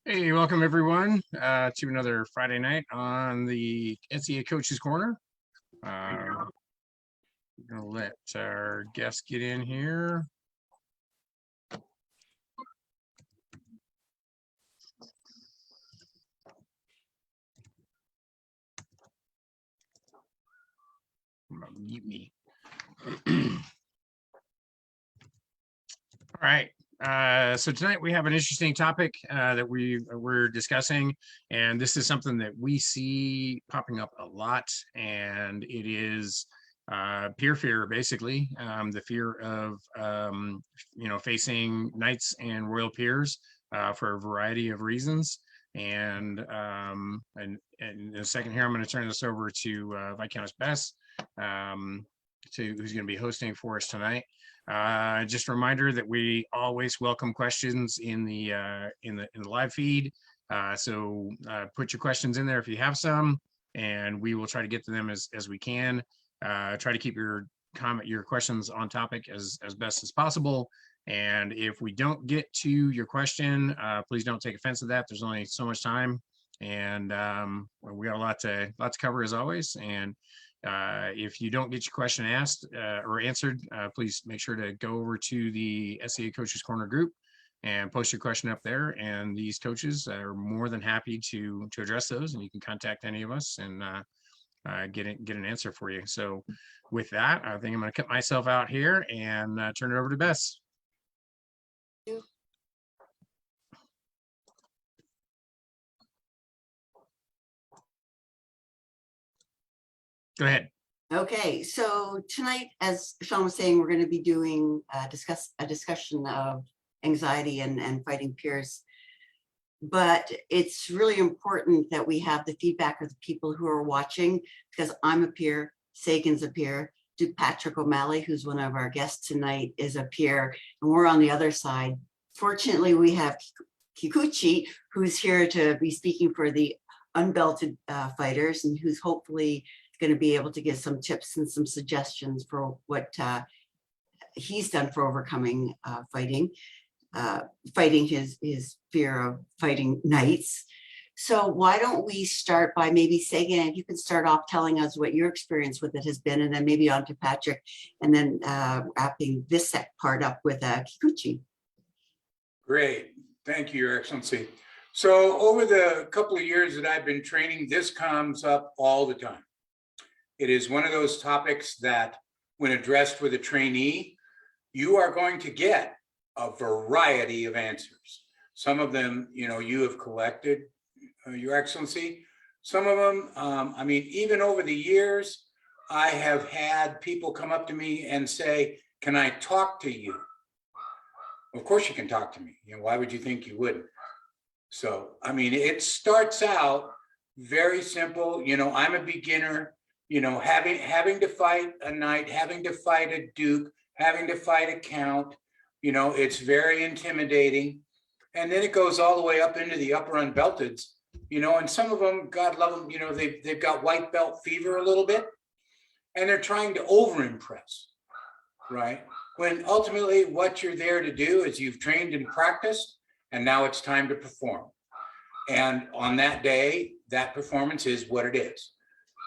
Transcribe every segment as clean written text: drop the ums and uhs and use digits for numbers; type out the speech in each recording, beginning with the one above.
Hey, welcome everyone to another Friday night on the SEA Coaches Corner. We're gonna let our guests get in here. Mute me. All right. So tonight we have an interesting topic that we're discussing, and this is something that we see popping up a lot, and it is peer fear, basically, the fear of facing knights and royal peers for a variety of reasons. And in a second here, I'm going to turn this over to Viscountess Bess, who's going to be hosting for us tonight. Just a reminder that we always welcome questions in the live feed. So put your questions in there if you have some, and we will try to get to them as we can. Try to keep your questions on topic as best as possible. And if we don't get to your question, please don't take offense to that. There's only so much time, and we got a lot to cover as always. And if you don't get your question asked or answered, please make sure to go over to the SEA Coaches Corner group and post your question up there. And these coaches are more than happy to address those. And you can contact any of us and get an answer for you. So with that, I think I'm going to cut myself out here and turn it over to Bess. Go ahead. Okay, so tonight, as Sean was saying, we're going to be doing a discussion of anxiety and fighting peers. But it's really important that we have the feedback of the people who are watching, because I'm a peer, Sagan's a peer, Patrick O'Malley, who's one of our guests tonight, is a peer, and we're on the other side. Fortunately, we have Kikuchi, who's here to be speaking for the unbelted fighters, and who's hopefully going to be able to give some tips and some suggestions for what he's done for overcoming fighting his fear of fighting knights. So why don't we start by maybe Sagan, and you can start off telling us what your experience with it has been, and then maybe on to Patrick, and then wrapping this part up with Kikuchi. Great. Thank you, Your Excellency. So over the couple of years that I've been training, this comes up all the time. It is one of those topics that when addressed with a trainee, you are going to get a variety of answers. Some of them, you have collected, Your Excellency. Some of them, I mean, even over the years, I have had people come up to me and say, "Can I talk to you?" Of course you can talk to me. Why would you think you wouldn't? So, I mean, it starts out very simple. I'm a beginner. Having to fight a knight, having to fight a duke, having to fight a count, it's very intimidating. And then it goes all the way up into the upper unbelteds, and some of them, God love them, they've got white belt fever a little bit, and they're trying to over impress, right? When ultimately what you're there to do is you've trained and practiced, and now it's time to perform. And on that day, that performance is what it is.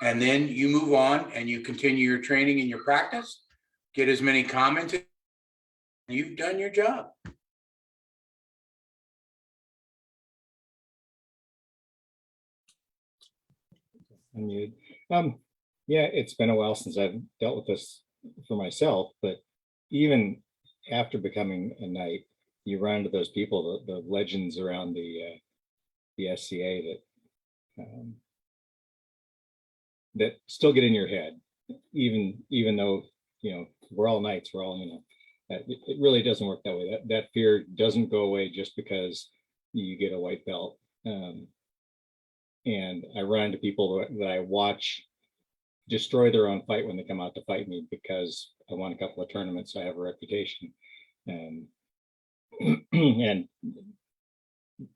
And then you move on and you continue your training and your practice, get as many comments, and you've done your job. Yeah, it's been a while since I've dealt with this for myself, but even after becoming a knight, you run into those people, the legends around the SCA that still get in your head, even though we're all knights, we're all it really doesn't work that way. That fear doesn't go away just because you get a white belt. And I run into people that I watch destroy their own fight when they come out to fight me because I won a couple of tournaments, so I have a reputation. And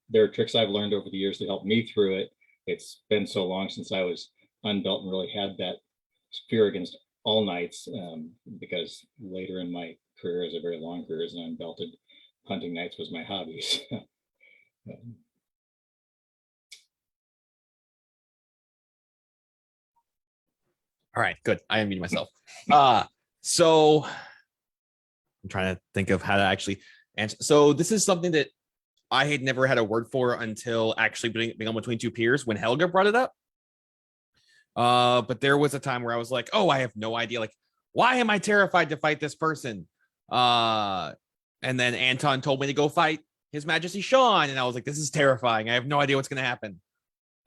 there are tricks I've learned over the years to help me through it. It's been so long since I was unbelt and really had that fear against all knights, because later in my career, as a very long career as an unbelted, hunting knights was my hobby. All right, good. I unmuted myself. So I'm trying to think of how to actually answer. So this is something that I had never had a word for until actually being on Between Two Peers when Helga brought it up. But there was a time where I was like, oh, I have no idea. Like, why am I terrified to fight this person? And then Anton told me to go fight His Majesty Sean. And I was like, this is terrifying. I have no idea what's going to happen.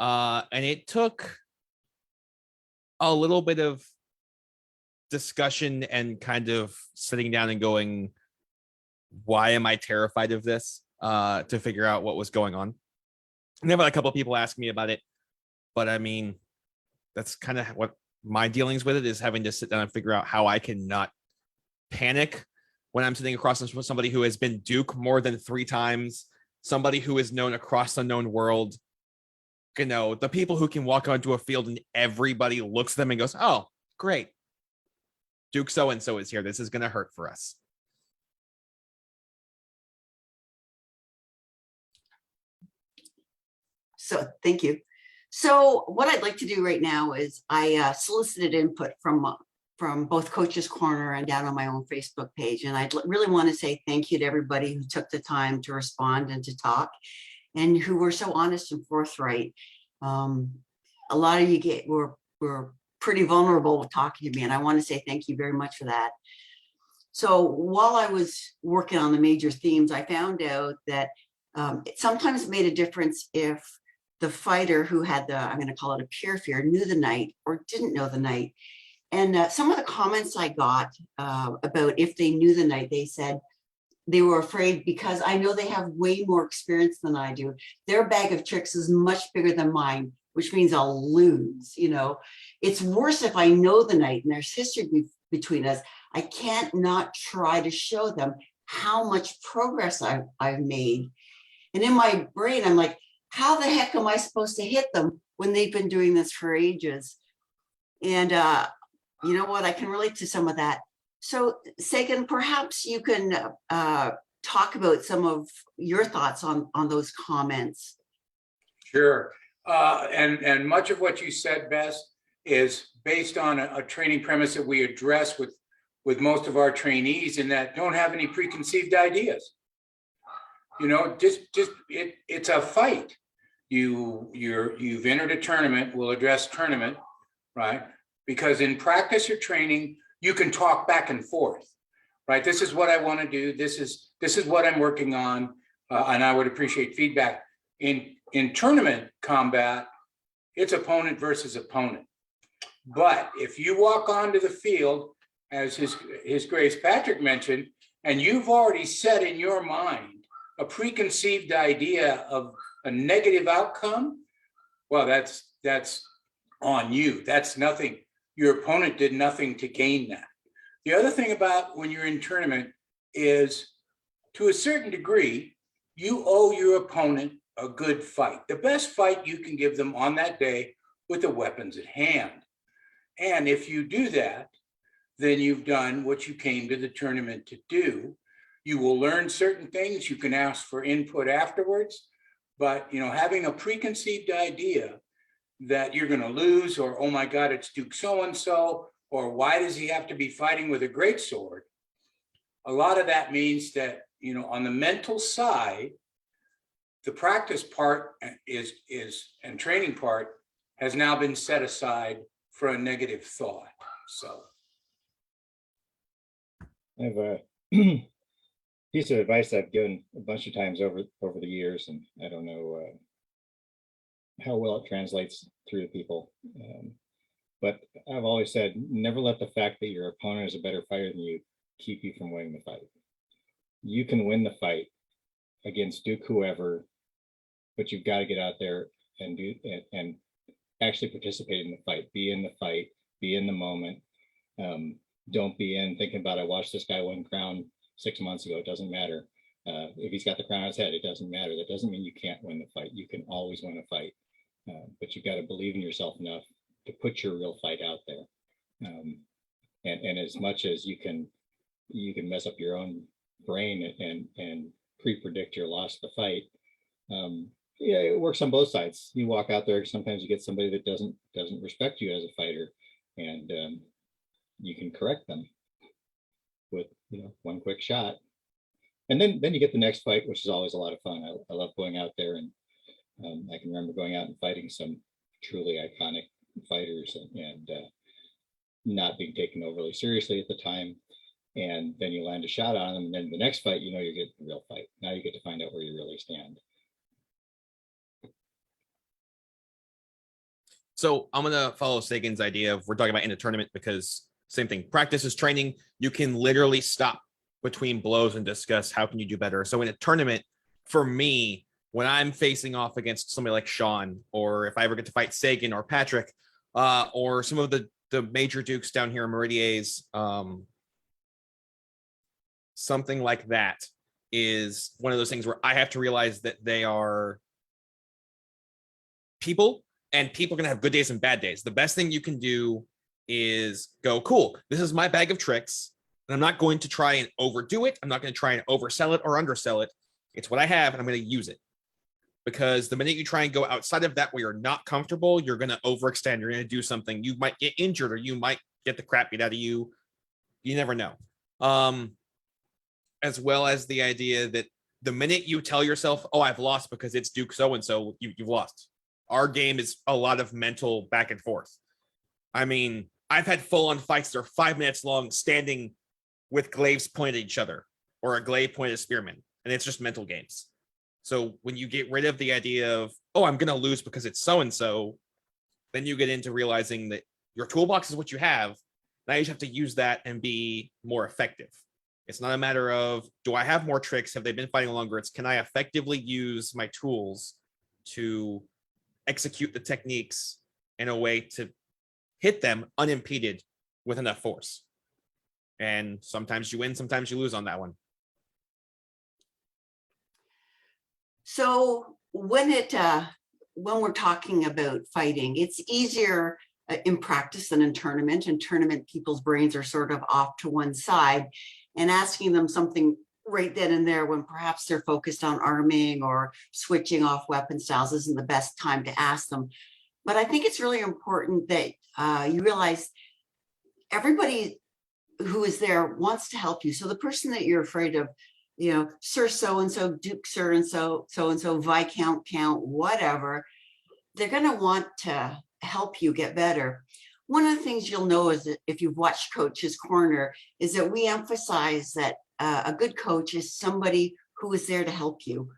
And it took a little bit of discussion and kind of sitting down and going, why am I terrified of this? To figure out what was going on. And I've had a couple of people ask me about it, but I mean, that's kind of what my dealings with it is, having to sit down and figure out how I can not panic when I'm sitting across from somebody who has been Duke more than 3 times, somebody who is known across the known world. You know, the people who can walk onto a field and everybody looks at them and goes, oh, great. Duke so-and-so is here. This is going to hurt for us. So thank you. So what I'd like to do right now is I solicited input from both Coach's Corner and down on my own Facebook page. And I really want to say thank you to everybody who took the time to respond and to talk and who were so honest and forthright. A lot of you were pretty vulnerable with talking to me, and I want to say thank you very much for that. So while I was working on the major themes, I found out that it sometimes made a difference if the fighter who had the, I'm going to call it a peer fear, knew the knight or didn't know the knight. And some of the comments I got about if they knew the knight, they said they were afraid because I know they have way more experience than I do. Their bag of tricks is much bigger than mine, which means I'll lose. You know, it's worse if I know the knight and there's history between us. I can't not try to show them how much progress I've made. And in my brain, I'm like, how the heck am I supposed to hit them when they've been doing this for ages? And you know what? I can relate to some of that. So Sagan, perhaps you can talk about some of your thoughts on those comments. Sure. And much of what you said, Bess, is based on a training premise that we address with most of our trainees, in that don't have any preconceived ideas. You know, it's a fight. You've entered a tournament. We'll address tournament, right? Because in practice or training, you can talk back and forth, right? This is what I want to do. This is what I'm working on, and I would appreciate feedback. In tournament combat, it's opponent versus opponent. But if you walk onto the field, as His Grace Patrick mentioned, and you've already set in your mind a preconceived idea of a negative outcome, well, that's on you. That's nothing. Your opponent did nothing to gain that. The other thing about when you're in tournament is, to a certain degree, you owe your opponent a good fight, the best fight you can give them on that day with the weapons at hand. And if you do that, then you've done what you came to the tournament to do. You will learn certain things. You can ask for input afterwards, but you know, having a preconceived idea that you're going to lose, or oh my God, it's Duke so-and-so, or why does he have to be fighting with a great sword? A lot of that means that, you know, on the mental side, the practice part is and training part has now been set aside for a negative thought. So I have a piece of advice I've given a bunch of times over the years, and I don't know how well it translates through to people. But I've always said, never let the fact that your opponent is a better fighter than you keep you from winning the fight. You can win the fight against Duke whoever, but you've got to get out there and do and actually participate in the fight. Be in the fight. Be in the moment. Don't be in thinking about, I watched this guy win crown 6 months ago. It doesn't matter. If he's got the crown on his head, it doesn't matter. That doesn't mean you can't win the fight. You can always win a fight, but you got to believe in yourself enough to put your real fight out there. And as much as you can mess up your own brain and pre-predict your loss of the fight. Yeah, it works on both sides. You walk out there, sometimes you get somebody that doesn't respect you as a fighter. and you can correct them with one quick shot. And then you get the next fight, which is always a lot of fun. I love going out there, and I can remember going out and fighting some truly iconic fighters and not being taken overly seriously at the time. And then you land a shot on them, and then the next fight, you get the real fight. Now you get to find out where you really stand. So I'm gonna follow Sagan's idea of we're talking about in a tournament, because same thing, practice is training. You can literally stop between blows and discuss how can you do better. So in a tournament, for me, when I'm facing off against somebody like Sean, or if I ever get to fight Sagan or Patrick, or some of the major dukes down here in Meridier's, something like that is one of those things where I have to realize that they are people, and people are going to have good days and bad days. The best thing you can do is go, cool, this is my bag of tricks, and I'm not going to try and overdo it. I'm not going to try and oversell it or undersell it. It's what I have, and I'm going to use it. Because the minute you try and go outside of that where you're not comfortable, you're going to overextend. You're going to do something. You might get injured, or you might get the crap beat out of you. You never know. As well as the idea that the minute you tell yourself, oh, I've lost because it's Duke so-and-so, you've lost. Our game is a lot of mental back and forth. I mean, I've had full-on fights that are 5 minutes long, standing with glaives pointed at each other, or a glaive pointed at spearman, and it's just mental games. So when you get rid of the idea of, oh, I'm going to lose because it's so-and-so, then you get into realizing that your toolbox is what you have. Now you just have to use that and be more effective. It's not a matter of, do I have more tricks? Have they been fighting longer? It's, can I effectively use my tools to execute the techniques in a way to hit them unimpeded with enough force? And sometimes you win, sometimes you lose on that one. So when we're talking about fighting, it's easier in practice than in tournament. In tournament, people's brains are sort of off to one side, and asking them something right then and there when perhaps they're focused on arming or switching off weapon styles isn't the best time to ask them. But I think it's really important that you realize everybody who is there wants to help you. So the person that you're afraid of, Sir so-and-so, Duke so-and-so, so-and-so, Viscount, Count, whatever, they're going to want to help you get better. One of the things you'll know is that if you've watched Coach's Corner is that we emphasize that a good coach is somebody who is there to help you.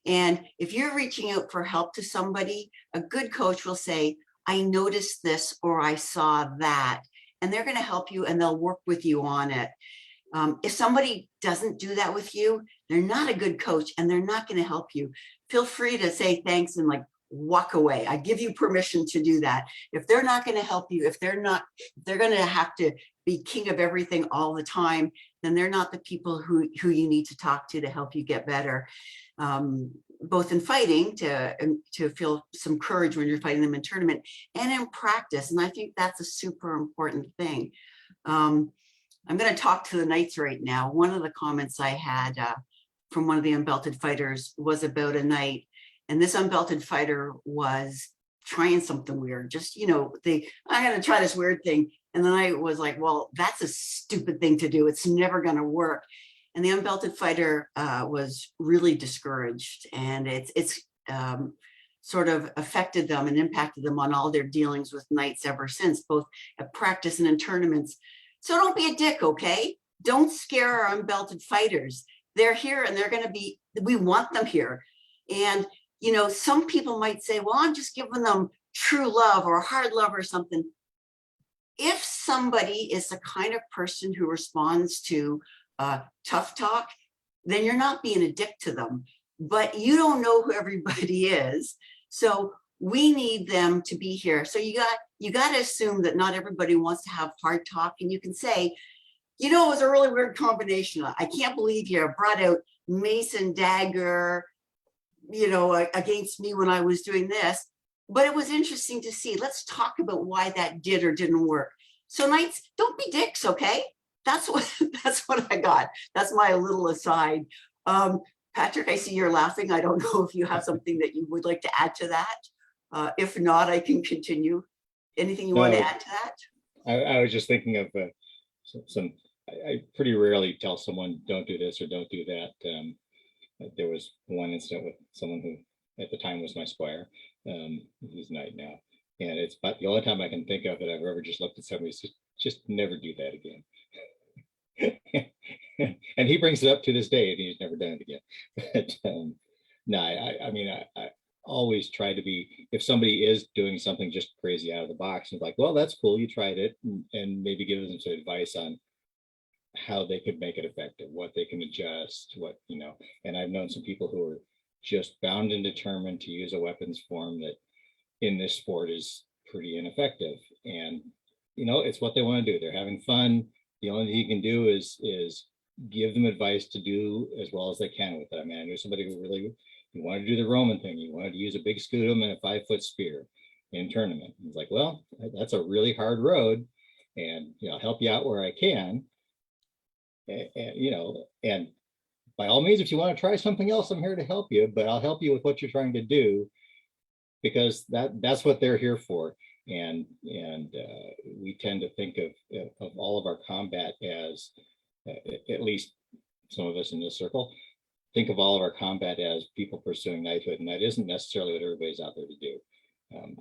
And if you're reaching out for help to somebody, a good coach will say, I noticed this, or I saw that, and they're going to help you, and they'll work with you on it. If somebody doesn't do that with you, they're not a good coach, and they're not going to help you. Feel free to say thanks and walk away. I give you permission to do that. If they're not going to help you, if they're going to have to be king of everything all the time, then they're not the people who you need to talk to help you get better. Both in fighting to feel some courage when you're fighting them in tournament, and in practice. And I think that's a super important thing. I'm going to talk to the knights right now. One of the comments I had from one of the unbelted fighters was about a knight. And this unbelted fighter was trying something weird. Just, I'm going to try this weird thing. And then I was like, well, that's a stupid thing to do. It's never going to work. And the unbelted fighter was really discouraged. And it's sort of affected them and impacted them on all their dealings with knights ever since, both at practice and in tournaments. So don't be a dick, okay? Don't scare our unbelted fighters. They're here, and they're going to be, we want them here. And some people might say, well, I'm just giving them true love or hard love or something. If somebody is the kind of person who responds to tough talk, then you're not being a dick to them. But you don't know who everybody is. So we need them to be here. So you got to assume that not everybody wants to have hard talk. And you can say, it was a really weird combination. I can't believe you brought out mace and dagger, against me when I was doing this, but it was interesting to see. Let's talk about why that did or didn't work. So knights, don't be dicks, okay? That's what I got. That's my little aside. Patrick, I see you're laughing. I don't know if you have something that you would like to add to that. If not, I can continue. Anything you want to add to that? I was just thinking of some. I pretty rarely tell someone don't do this or don't do that. There was one incident with someone who at the time was my squire. He's knight now, and it's about the only time I can think of that I've ever just looked at somebody and said, just never do that again. And he brings it up to this day, and he's never done it again. But no, I mean, I always try to be, if somebody is doing something just crazy out of the box, and like, well, that's cool, you tried it, and maybe give them some advice on how they could make it effective, what they can adjust, what, you know. And I've known some people who are just bound and determined to use a weapons form that in this sport is pretty ineffective. And, you know, it's what they want to do. They're having fun. The only thing you can do is give them advice to do as well as they can with it. I mean, I knew somebody who really, he wanted to do the Roman thing. He wanted to use a big scutum and a 5-foot spear in tournament. He's like, well, that's a really hard road, and, you know, I'll help you out where I can. And, you know, and by all means, if you want to try something else, I'm here to help you, but I'll help you with what you're trying to do, because that's what they're here for. And we tend to think of all of our combat as, at least some of us in this circle, think of all of our combat as people pursuing knighthood, and that isn't necessarily what everybody's out there to do.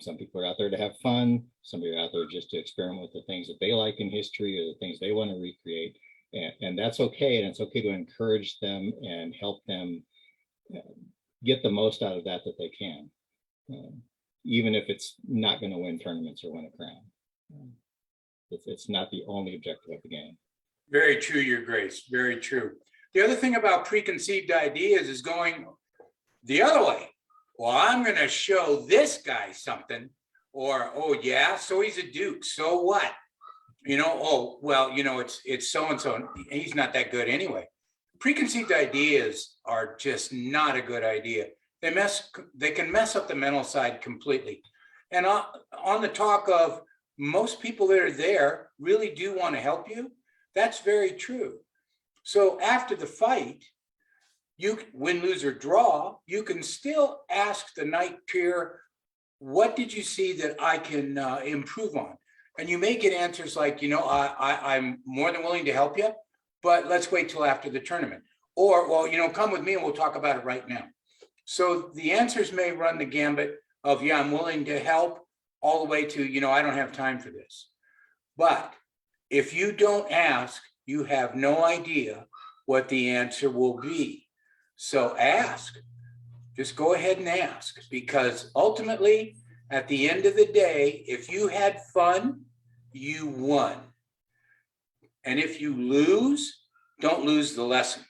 Some people are out there to have fun. Some are out there just to experiment with the things that they like in history or the things they want to recreate. And that's okay. And it's okay to encourage them and help them get the most out of that they can, even if it's not going to win tournaments or win a crown. It's not the only objective of the game. Very true, Your Grace. Very true. The other thing about preconceived ideas is going the other way. Well, I'm going to show this guy something, or, oh yeah, so he's a duke, so what? You know, oh, well, you know, it's so-and-so, he's not that good anyway. Preconceived ideas are just not a good idea. They can mess up the mental side completely. And on the talk of most people that are there really do want to help you, that's very true. So after the fight, you win, lose, or draw, you can still ask the knight peer, what did you see that I can improve on? And you may get answers like, you know, I'm more than willing to help you, but let's wait till after the tournament. Or, well, you know, come with me and we'll talk about it right now. So the answers may run the gambit of, yeah, I'm willing to help, all the way to, you know, I don't have time for this. But if you don't ask, you have no idea what the answer will be. So ask, just go ahead and ask, because ultimately, at the end of the day, if you had fun, you won. And if you lose, don't lose the lesson.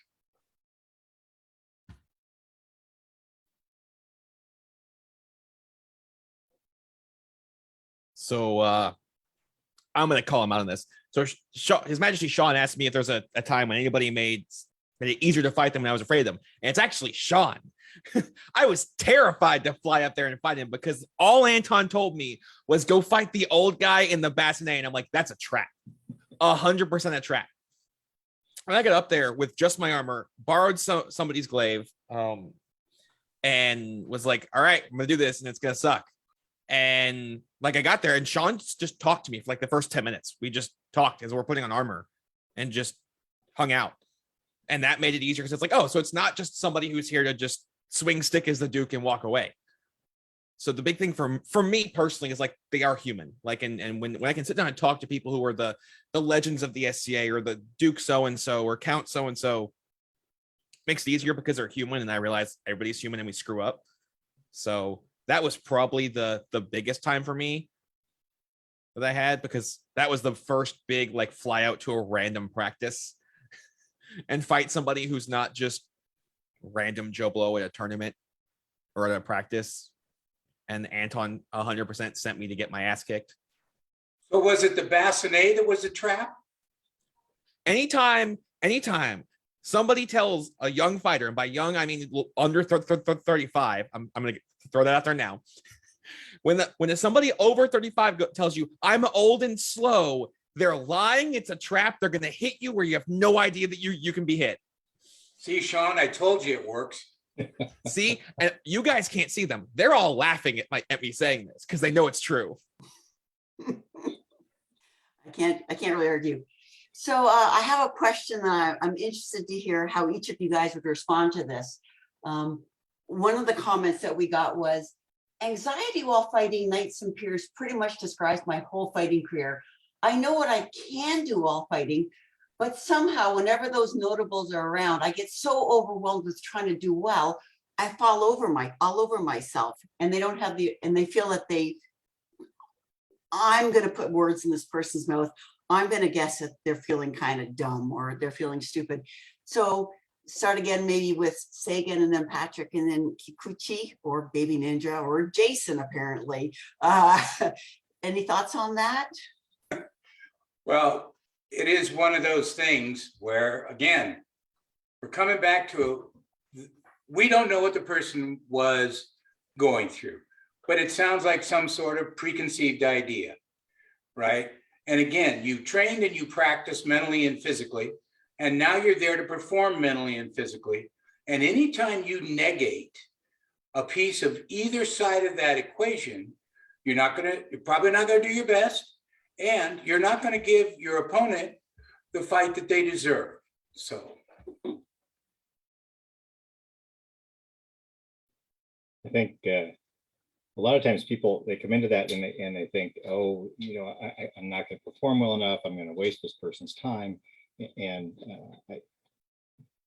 So I'm going to call him out on this. So His Majesty Sean asked me if there's a time when anybody made it easier to fight them when I was afraid of them. And it's actually Sean. I was terrified to fly up there and fight him, because all Anton told me was go fight the old guy in the bassinet. And I'm like, that's a trap. 100% a trap. And I got up there with just my armor, borrowed somebody's glaive, and was like, all right, I'm going to do this and it's going to suck. And like I got there and Sean just talked to me for like the first 10 minutes. We just talked as we're putting on armor and just hung out. And that made it easier, because it's like, oh, so it's not just somebody who's here to just swing stick as the Duke and walk away. So the big thing for me personally is like, they are human. Like, and when I can sit down and talk to people who are the legends of the SCA or the Duke so-and-so or Count so-and-so, makes it easier because they're human. And I realize everybody's human and we screw up. So that was probably the biggest time for me that I had, because that was the first big, like, fly out to a random practice and fight somebody who's not just random Joe Blow at a tournament or at a practice. And Anton 100% sent me to get my ass kicked. So was it the bassinet that was a trap? Anytime somebody tells a young fighter, and by young, I mean under 35, I'm going to throw that out there now. When somebody over 35 tells you I'm old and slow, they're lying. It's a trap. They're going to hit you where you have no idea that you can be hit. See, Sean, I told you it works. See, and you guys can't see them. They're all laughing at me saying this because they know it's true. I can't really argue. So I have a question that I'm interested to hear how each of you guys would respond to this. One of the comments that we got was, anxiety while fighting knights and peers pretty much describes my whole fighting career. I know what I can do while fighting, but somehow whenever those notables are around, I get so overwhelmed with trying to do well, I fall all over myself, and they don't have and they feel that I'm going to put words in this person's mouth. I'm going to guess that they're feeling kind of dumb or they're feeling stupid. So start again, maybe with Sagan and then Patrick and then Kikuchi or Baby Ninja or Jason, apparently. Any thoughts on that? Well, it is one of those things where, again, we're coming back to, we don't know what the person was going through, but it sounds like some sort of preconceived idea, right? And again, you trained and you practiced mentally and physically, and now you're there to perform mentally and physically. And anytime you negate a piece of either side of that equation, you're probably not gonna do your best, and you're not gonna give your opponent the fight that they deserve, so. I think a lot of times people, they come into that and they think, oh, I'm not going to perform well enough. I'm going to waste this person's time. And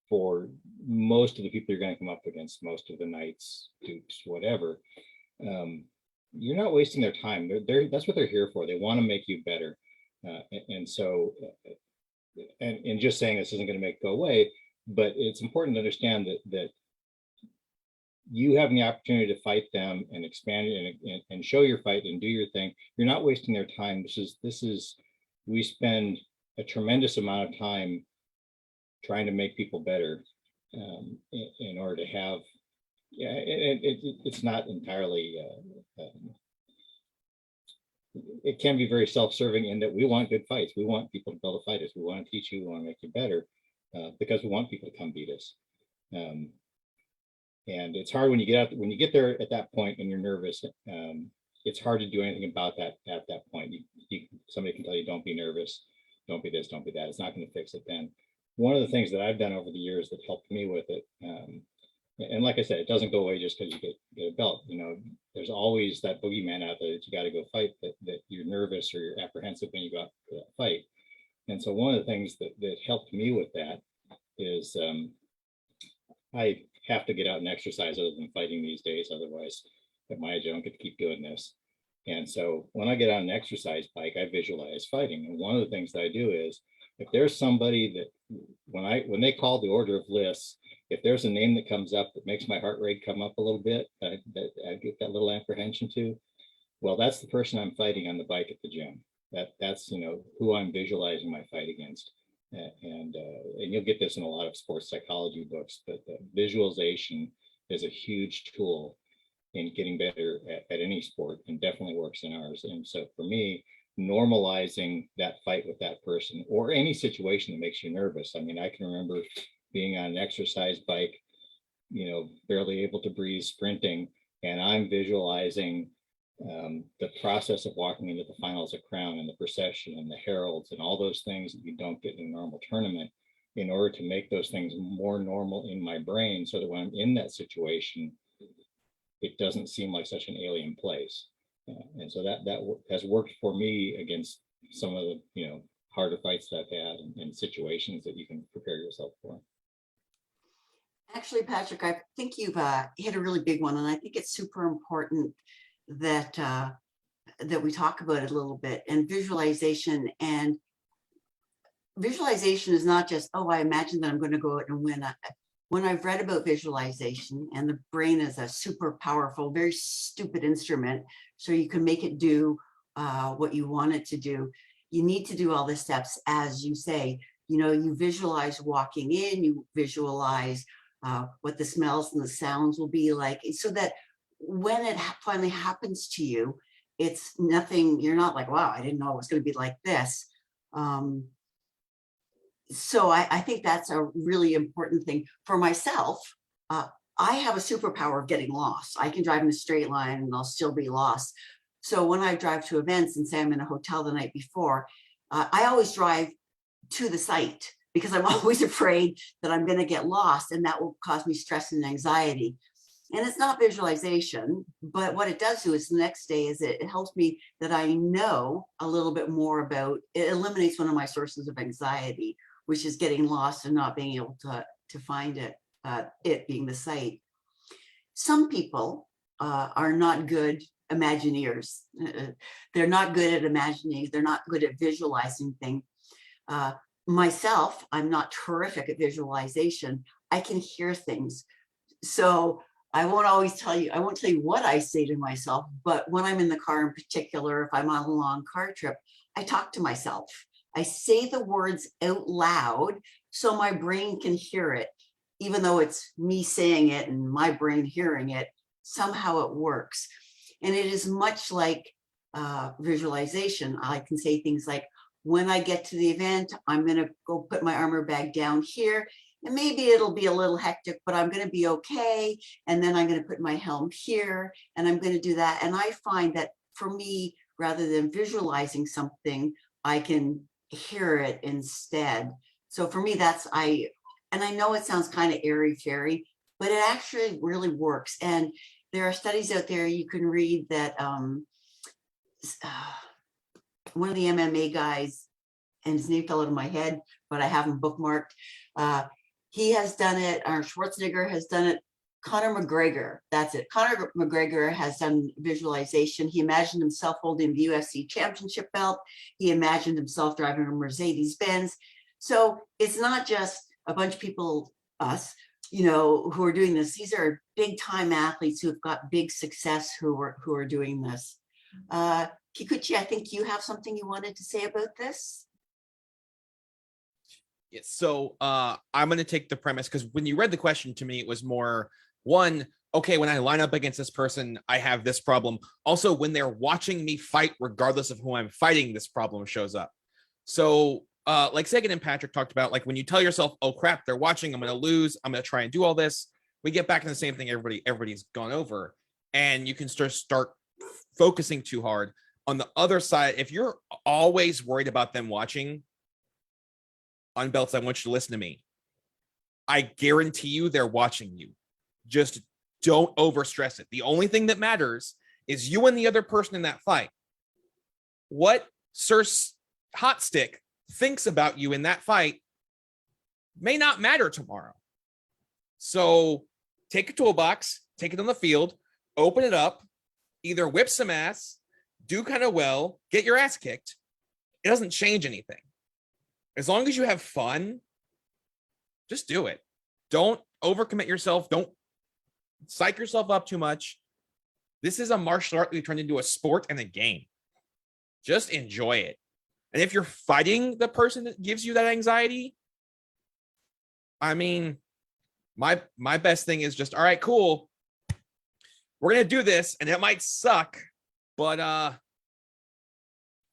for most of the people you're going to come up against, most of the knights, dukes, whatever, you're not wasting their time. That's what they're here for. They want to make you better. And so, and just saying this isn't going to make it go away, but it's important to understand that you having the opportunity to fight them and expand it and show your fight and do your thing. You're not wasting their time. We spend a tremendous amount of time trying to make people better in order to have, it's not entirely, it can be very self-serving in that we want good fights. We want people to be able to fight us. We want to teach you, we want to make you better because we want people to come beat us. And it's hard when you get there at that point and you're nervous. It's hard to do anything about that at that point. Somebody can tell you, don't be nervous, don't be this, don't be that. It's not going to fix it then. One of the things that I've done over the years that helped me with it, and like I said, it doesn't go away just because you get a belt. There's always that boogeyman out there that you got to go fight, that you're nervous or you're apprehensive when you go out for that fight. And so one of the things that helped me with that is I have to get out and exercise other than fighting these days. Otherwise, at my age, I don't get to keep doing this. And so when I get on an exercise bike, I visualize fighting. And one of the things that I do is, if there's somebody that when they call the order of lists, if there's a name that comes up that makes my heart rate come up a little bit, that I get that little apprehension to, well, that's the person I'm fighting on the bike at the gym. That's who I'm visualizing my fight against. And you'll get this in a lot of sports psychology books, but visualization is a huge tool in getting better at any sport, and definitely works in ours. And so for me, normalizing that fight with that person or any situation that makes you nervous. I mean, I can remember being on an exercise bike, barely able to breathe, sprinting, and I'm visualizing the process of walking into the finals of Crown and the procession and the heralds and all those things that you don't get in a normal tournament, in order to make those things more normal in my brain, so that when I'm in that situation, it doesn't seem like such an alien place. And so that has worked for me against some of the harder fights that I've had and situations that you can prepare yourself for. Actually, Patrick, I think you've hit a really big one, and I think it's super important that that we talk about it a little bit. And visualization is not just, oh, I imagine that I'm going to go out and win. When I've read about visualization, and the brain is a super powerful, very stupid instrument, so you can make it do what you want it to do. You need to do all the steps, as you say. You visualize walking in, you visualize what the smells and the sounds will be like, so that when it finally happens to you, it's nothing, you're not like, wow, I didn't know it was going to be like this. So I think that's a really important thing for myself. I have a superpower of getting lost. I can drive in a straight line and I'll still be lost. So when I drive to events and say I'm in a hotel the night before, I always drive to the site because I'm always afraid that I'm going to get lost, and that will cause me stress and anxiety. And it's not visualization, but what it does do is the next day is it helps me that I know a little bit more about, it eliminates one of my sources of anxiety, which is getting lost and not being able to find it, it being the site. Some people are not good Imagineers. They're not good at imagining. They're not good at visualizing things. Myself, I'm not terrific at visualization. I can hear things. So I won't always tell you, I won't tell you what I say to myself, but when I'm in the car in particular, if I'm on a long car trip, I talk to myself. I say the words out loud so my brain can hear it, even though it's me saying it and my brain hearing it, somehow it works. And it is much like visualization. I can say things like, when I get to the event, I'm going to go put my armor bag down here. And maybe it'll be a little hectic, but I'm going to be okay. And then I'm going to put my helm here and I'm going to do that. And I find that for me, rather than visualizing something, I can hear it instead. So for me, and I know it sounds kind of airy fairy, but it actually really works. And there are studies out there you can read that one of the MMA guys, and his name fell out of my head, but I have him bookmarked. He has done it, or Schwarzenegger has done it. Conor McGregor, that's it. Conor McGregor has done visualization. He imagined himself holding the UFC championship belt. He imagined himself driving a Mercedes Benz. So it's not just a bunch of people, us, who are doing this. These are big time athletes who have got big success who are doing this. Kikuchi, I think you have something you wanted to say about this. Yes. So I'm going to take the premise, because when you read the question to me, it was more one, okay, when I line up against this person, I have this problem. Also, when they're watching me fight, regardless of who I'm fighting, this problem shows up. So like Sagan and Patrick talked about, like when you tell yourself, oh crap, they're watching, I'm going to lose, I'm going to try and do all this, we get back to the same thing everybody's gone over, and you can start focusing too hard. On the other side, if you're always worried about them watching, Unbelts, I want you to listen to me. I guarantee you they're watching you. Just don't overstress it. The only thing that matters is you and the other person in that fight. What Sir Hotstick thinks about you in that fight may not matter tomorrow. So take a toolbox, take it on the field, open it up, either whip some ass, do kind of well, get your ass kicked. It doesn't change anything. As long as you have fun, just do it. Don't overcommit yourself. Don't psych yourself up too much. This is a martial art that we turned into a sport and a game. Just enjoy it. And if you're fighting the person that gives you that anxiety, I mean, my best thing is just, all right, cool. We're going to do this, and it might suck, but I'm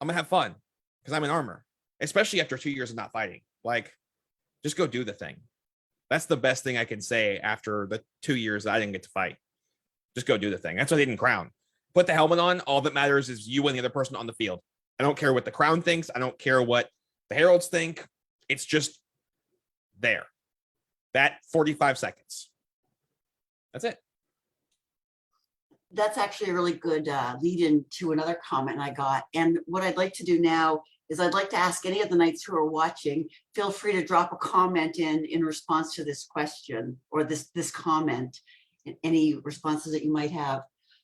going to have fun because I'm in armor. Especially after 2 years of not fighting. Like, just go do the thing. That's the best thing I can say after the 2 years that I didn't get to fight. Just go do the thing. That's why they didn't crown. Put the helmet on. All that matters is you and the other person on the field. I don't care what the crown thinks. I don't care what the heralds think. It's just there. That 45 seconds. That's it. That's actually a really good lead in to another comment I got. And what I'd like to do now is I'd like to ask any of the knights who are watching, feel free to drop a comment in response to this question or this comment, any responses that you might have.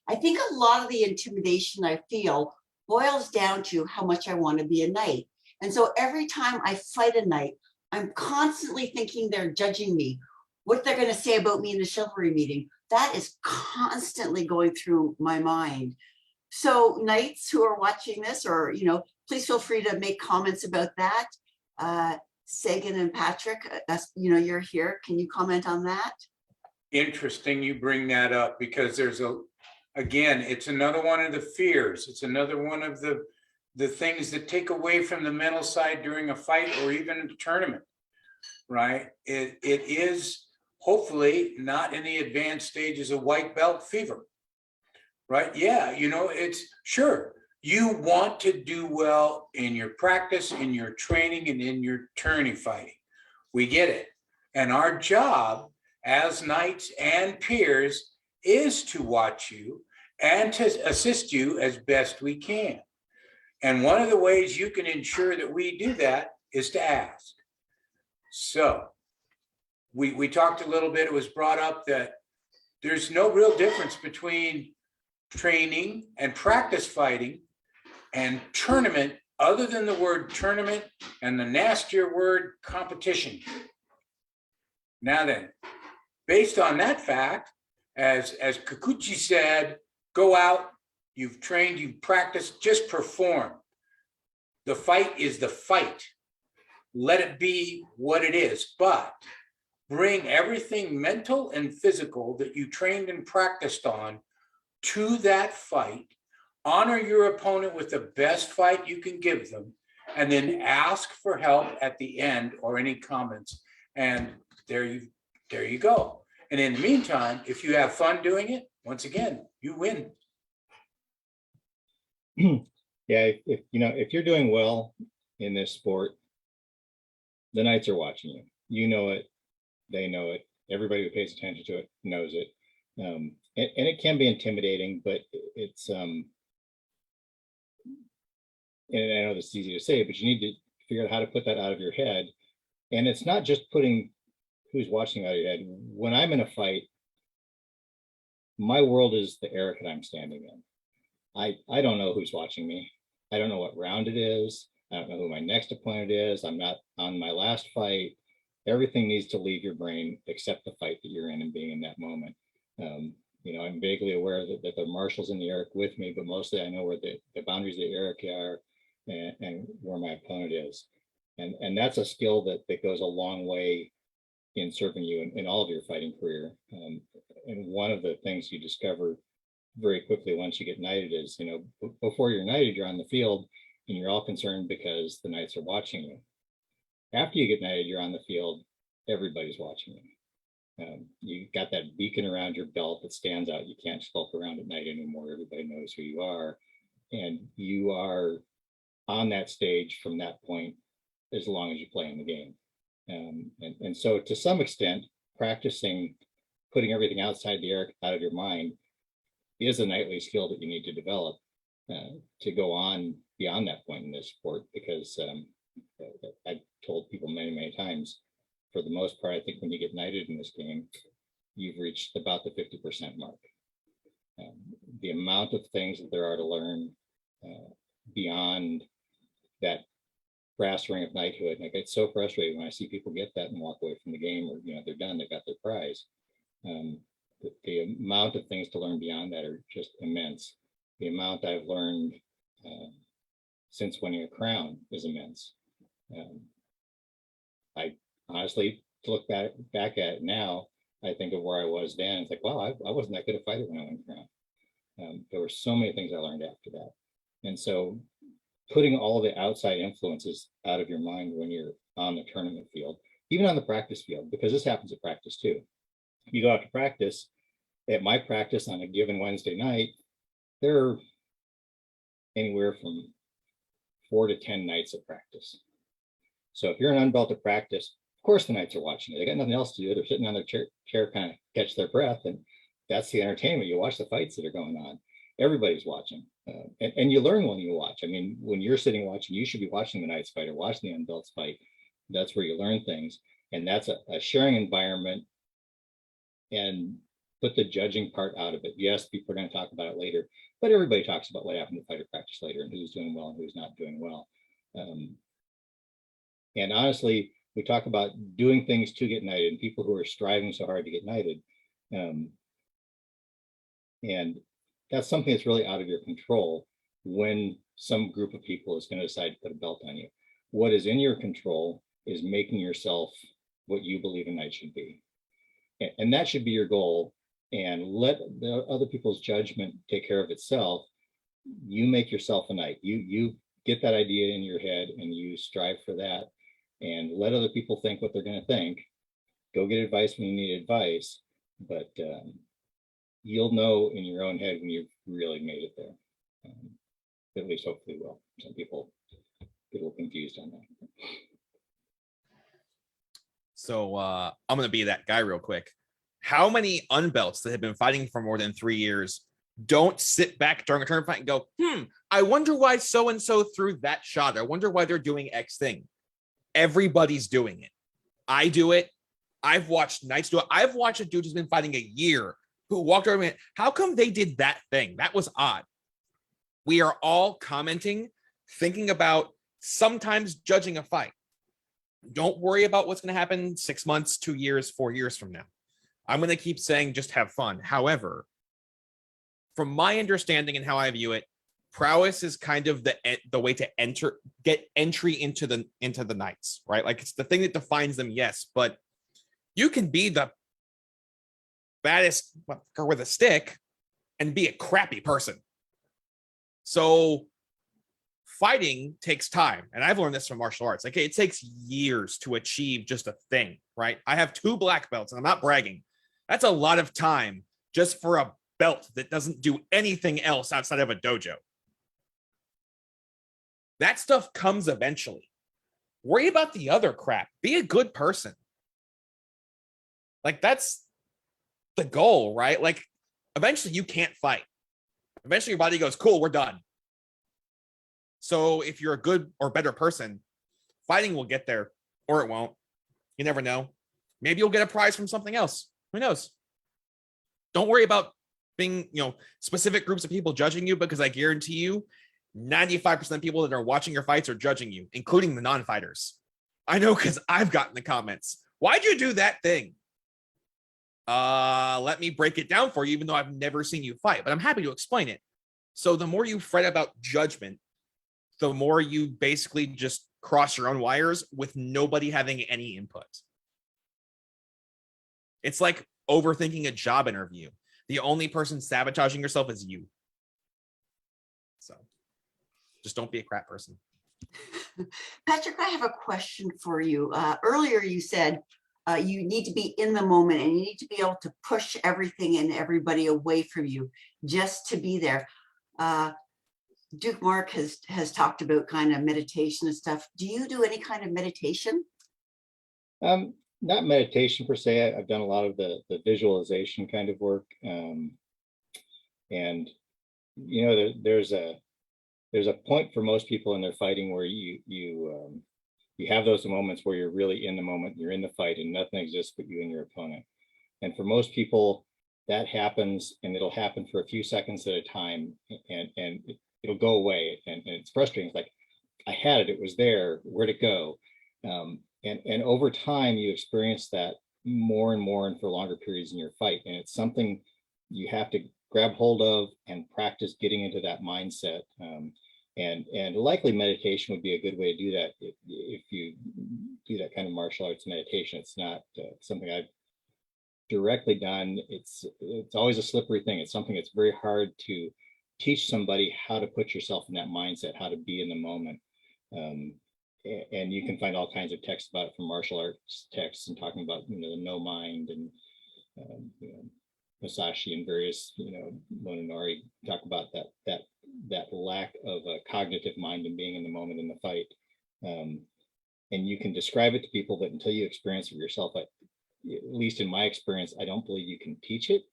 I think a lot of the intimidation I feel boils down to how much I want to be a knight. And so every time I fight a knight, I'm constantly thinking they're judging me, what they're going to say about me in the chivalry meeting. That is constantly going through my mind. So knights who are watching this, or, please feel free to make comments about that. Sagan and Patrick, you're here. Can you comment on that? Interesting you bring that up, because again, it's another one of the fears. It's another one of the things that take away from the mental side during a fight or even a tournament, right? It is hopefully not in the advanced stages of white belt fever, right? Yeah, it's sure. You want to do well in your practice, in your training, and in your tourney fighting. We get it. And our job as knights and peers is to watch you and to assist you as best we can. And one of the ways you can ensure that we do that is to ask. So we talked a little bit, it was brought up that there's no real difference between training and practice fighting and tournament, other than the word tournament and the nastier word competition. Now then, based on that fact, as Kikuchi said, go out, you've trained, you've practiced, just perform. The fight is the fight. Let it be what it is, but bring everything mental and physical that you trained and practiced on to that fight. Honor your opponent with the best fight you can give them, and then ask for help at the end or any comments. And there you go. And in the meantime, if you have fun doing it, once again, you win. Yeah, if you're doing well in this sport, the knights are watching you. You know it, they know it. Everybody who pays attention to it knows it. And it can be intimidating, but it's and I know this is easy to say, but you need to figure out how to put that out of your head. And it's not just putting who's watching out of your head. When I'm in a fight, my world is the area that I'm standing in. I don't know who's watching me. I don't know what round it is. I don't know who my next opponent is. I'm not on my last fight. Everything needs to leave your brain except the fight that you're in and being in that moment. I'm vaguely aware that the marshal's in the Eric with me, but mostly I know where the boundaries of the Eric are and where my opponent is. And that's a skill that goes a long way in serving you in all of your fighting career. And one of the things you discover very quickly once you get knighted is, before you're knighted, you're on the field and you're all concerned because the knights are watching you. After you get knighted, you're on the field, everybody's watching you. You got that beacon around your belt that stands out. You can't skulk around at night anymore. Everybody knows who you are. And you are on that stage from that point as long as you play in the game. And so to some extent, practicing putting everything outside the Eric out of your mind is a knightly skill that you need to develop to go on beyond that point in this sport, because I've told people many times, for the most part, I think when you get knighted in this game, you've reached about the 50% mark. The amount of things that there are to learn beyond that brass ring of knighthood. And I get so frustrated when I see people get that and walk away from the game, or they're done, they got their prize. The amount of things to learn beyond that are just immense. The amount I've learned since winning a crown is immense. I honestly, to look back at it now, I think of where I was then. It's like, wow, I wasn't that good a fighter when I won a crown. There were so many things I learned after that. And so putting all the outside influences out of your mind when you're on the tournament field, even on the practice field, because this happens at practice too. You go out to practice. At my practice on a given Wednesday night, there are anywhere from 4 to 10 nights of practice. So if you're an unbelted practice, of course the knights are watching you. They got nothing else to do. They're sitting on their chair kind of catch their breath, and that's the entertainment. You watch the fights that are going on. Everybody's watching, and you learn when you watch. I mean, when you're sitting watching, you should be watching the knights fight or watching the unbelts fight. That's where you learn things, and that's a sharing environment. And put the judging part out of it. Yes, people are going to talk about it later, but everybody talks about what happened to fighter practice later and who's doing well and who's not doing well. And honestly, we talk about doing things to get knighted and people who are striving so hard to get knighted. And that's something that's really out of your control when some group of people is going to decide to put a belt on you. What is in your control is making yourself what you believe a knight should be. And that should be your goal, and let the other people's judgment take care of itself. You make yourself a knight. You get that idea in your head and you strive for that, and let other people think what they're going to think. Go get advice when you need advice, but you'll know in your own head when you've really made it there. at least hopefully will. Some people get a little confused on that. So I'm gonna be that guy real quick. How many unbelts that have been fighting for more than 3 years don't sit back during a tournament fight and go, I wonder why so and so threw that shot. I wonder why they're doing X thing. Everybody's doing it. I do it. I've watched Knights do it. I've watched a dude who's been fighting a year who walked over and went, how come they did that thing? That was odd. We are all commenting, thinking about, sometimes judging a fight. Don't worry about what's going to happen 6 months, 2 years, 4 years from now. I'm going to keep saying just have fun. However, from my understanding and how I view it, prowess is kind of the way to get entry into the Knights, right? Like, it's the thing that defines them, yes, but you can be the baddest fucker with a stick and be a crappy person. So fighting takes time, and I've learned this from martial arts. Like, it takes years to achieve just a thing, right? I have 2 black belts, and I'm not bragging. That's a lot of time just for a belt that doesn't do anything else outside of a dojo. That stuff comes eventually. Worry about the other crap. Be a good person. Like, that's the goal, right? Like, eventually you can't fight. Eventually your body goes, cool, we're done. So if you're a good or better person, fighting will get there, or it won't. You never know. Maybe you'll get a prize from something else. Who knows? Don't worry about being, specific groups of people judging you, because I guarantee you 95% of people that are watching your fights are judging you, including the non-fighters. I know, because I've gotten the comments. Why'd you do that thing? Let me break it down for you, even though I've never seen you fight, but I'm happy to explain it. So the more you fret about judgment, the more you basically just cross your own wires with nobody having any input. It's like overthinking a job interview. The only person sabotaging yourself is you. So just don't be a crap person. Patrick, I have a question for you. Earlier you said you need to be in the moment, and you need to be able to push everything and everybody away from you just to be there. Duke Mark has talked about kind of meditation and stuff. Do you do any kind of meditation? Not meditation per se. I've done a lot of the visualization kind of work. And there's a point for most people in their fighting where you have those moments where you're really in the moment, you're in the fight, and nothing exists but you and your opponent. And for most people, that happens, and it'll happen for a few seconds at a time, and it'll go away, and it's frustrating. It's like, I had it was there, where'd it go? And over time, you experience that more and more and for longer periods in your fight. And it's something you have to grab hold of and practice getting into that mindset. And likely meditation would be a good way to do that if you do that kind of martial arts meditation. It's not something I've directly done. It's always a slippery thing. It's something that's very hard to teach somebody how to put yourself in that mindset, how to be in the moment. And you can find all kinds of texts about it from martial arts texts, and talking about the no mind, and Masashi and various Mononari talk about that lack of a cognitive mind and being in the moment in the fight. And you can describe it to people, but until you experience it yourself, at least in my experience, I don't believe you can teach it.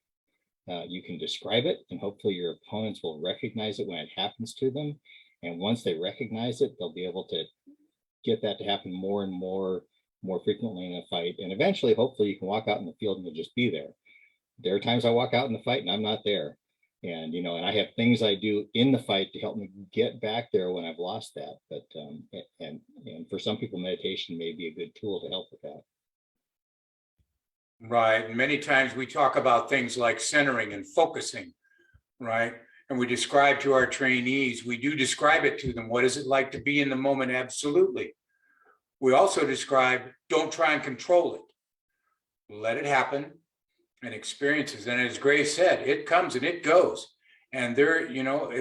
You can describe it, and hopefully your opponents will recognize it when it happens to them. And once they recognize it, they'll be able to get that to happen more and more frequently in a fight. And eventually, hopefully, you can walk out in the field and you'll just be there. There are times I walk out in the fight and I'm not there. And, and I have things I do in the fight to help me get back there when I've lost that. But, and for some people, meditation may be a good tool to help with that. Right. And many times we talk about things like centering and focusing, right? And we describe to our trainees, we do describe it to them. What is it like to be in the moment? Absolutely. We also describe, don't try and control it. Let it happen and experiences. And as Grace said, it comes and it goes. And there,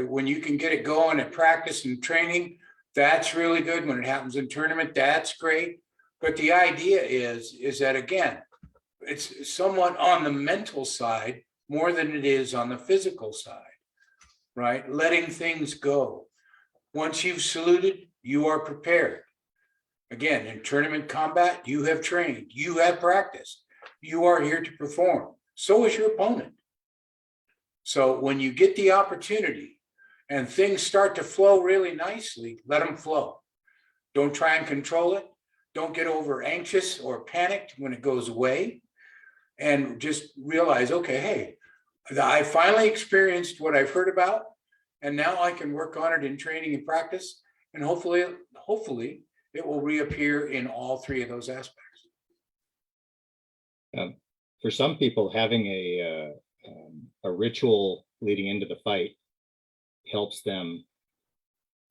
when you can get it going at practice and training, that's really good. When it happens in tournament, that's great. But the idea is that, again, it's somewhat on the mental side more than it is on the physical side, right? Letting things go. Once you've saluted, you are prepared. Again, in tournament combat, you have trained, you have practiced, you are here to perform. So is your opponent. So when you get the opportunity and things start to flow really nicely, let them flow. Don't try and control it. Don't get over anxious or panicked when it goes away. And just realize, okay, hey, I finally experienced what I've heard about, and now I can work on it in training and practice. And hopefully it will reappear in all three of those aspects. For some people, having a ritual leading into the fight helps them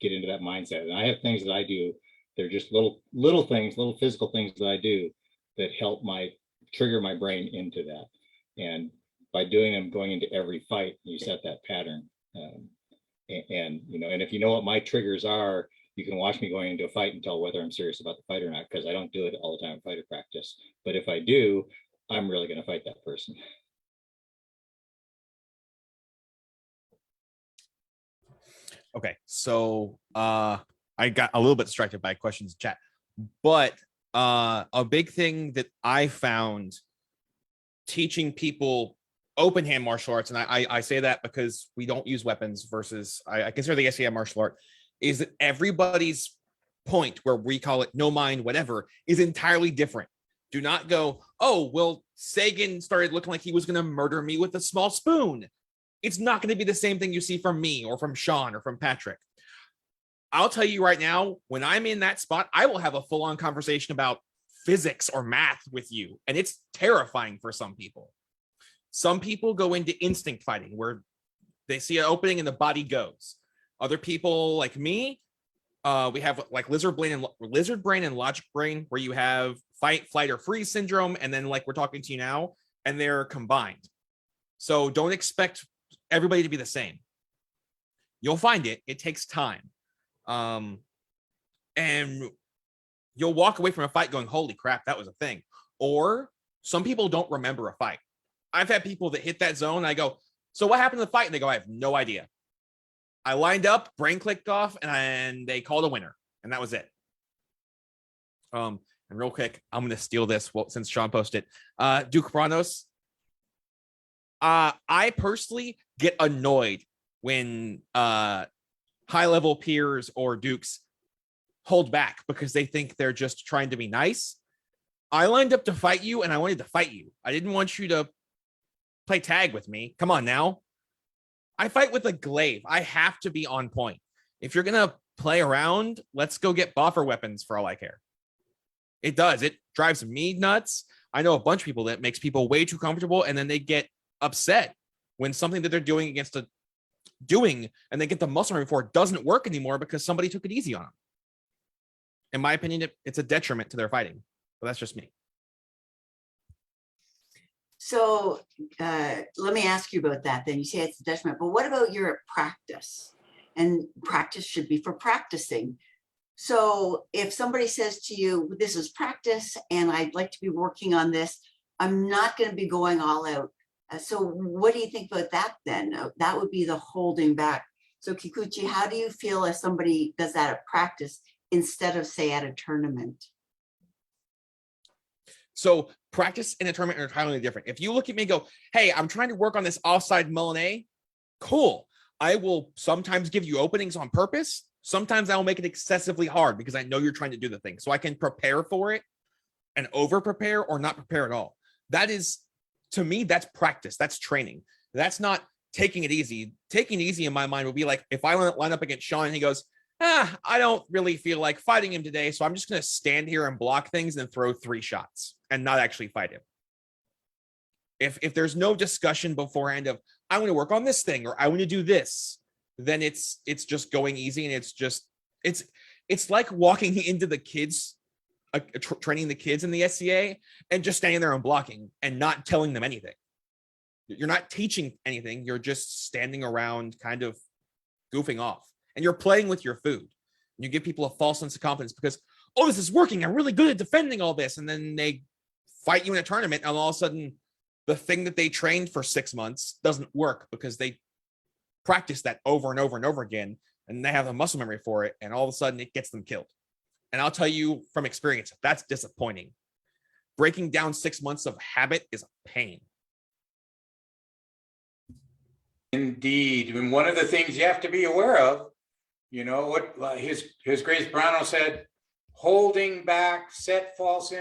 get into that mindset. And I have things that I do. They're just little things, little physical things that I do that help trigger my brain into that. And by doing them, going into every fight, you set that pattern. And if you know what my triggers are, you can watch me going into a fight and tell whether I'm serious about the fight or not, because I don't do it all the time in fighter practice. But if I do, I'm really going to fight that person. Okay, so I got a little bit distracted by questions in chat, but a big thing that I found teaching people open hand martial arts, and I say that because we don't use weapons versus I consider the SEM martial art, is that everybody's point, where we call it no mind, whatever, is entirely different. Do not go, oh, well, Sagan started looking like he was going to murder me with a small spoon. It's not going to be the same thing you see from me or from Sean or from Patrick. I'll tell you right now, when I'm in that spot, I will have a full-on conversation about physics or math with you. And it's terrifying for some people. Some people go into instinct fighting where they see an opening and the body goes. Other people like me, we have like lizard brain and logic brain, where you have fight, flight, or freeze syndrome. And then like we're talking to you now, and they're combined. So don't expect everybody to be the same. You'll find it. It takes time. And you'll walk away from a fight going, holy crap, that was a thing. Or some people don't remember a fight. I've had people that hit that zone. I go, so what happened in the fight? And they go, I have no idea. I lined up, brain clicked off, and they called a winner. And that was it. And real quick, I'm going to steal this since Sean posted. Duke Pranos. I personally get annoyed when high-level peers or dukes hold back because they think they're just trying to be nice. I lined up to fight you, and I wanted to fight you. I didn't want you to play tag with me. Come on now. I fight with a glaive. I have to be on point. If you're going to play around, let's go get buffer weapons for all I care. It does. It drives me nuts. I know a bunch of people that makes people way too comfortable, and then they get upset when something that they're doing and they get the muscle memory for it doesn't work anymore because somebody took it easy on them. In my opinion, it's a detriment to their fighting. But that's just me. So let me ask you about that then. You say it's a detriment, but what about your practice? And practice should be for practicing. So if somebody says to you, this is practice and I'd like to be working on this, I'm not going to be going all out. So what do you think about that then? That would be the holding back. So Kikuchi, how do you feel if somebody does that at practice instead of say at a tournament? So practice and a tournament are entirely different. If you look at me and go, hey, I'm trying to work on this offside Mullin, cool. I will sometimes give you openings on purpose. Sometimes I will make it excessively hard because I know you're trying to do the thing. So I can prepare for it and over prepare or not prepare at all. That is, to me, that's practice. That's training. That's not taking it easy. Taking it easy in my mind would be like if I line up against Sean and he goes, I don't really feel like fighting him today. So I'm just going to stand here and block things and throw 3 shots and not actually fight him. If there's no discussion beforehand of I want to work on this thing or I want to do this, then it's just going easy. And it's like walking into the kids, training the kids in the SCA and just standing there and blocking and not telling them anything. You're not teaching anything. You're just standing around kind of goofing off. And you're playing with your food. And you give people a false sense of confidence because, oh, this is working. I'm really good at defending all this. And then they fight you in a tournament. And all of a sudden, the thing that they trained for 6 months doesn't work because they practiced that over and over and over again. and they have the muscle memory for it, and all of a sudden it gets them killed. And I'll tell you from experience, that's disappointing. Breaking down 6 months of habit is a pain. Indeed. And one of the things you have to be aware of, you know, what his Grace Brownell said, holding back, set false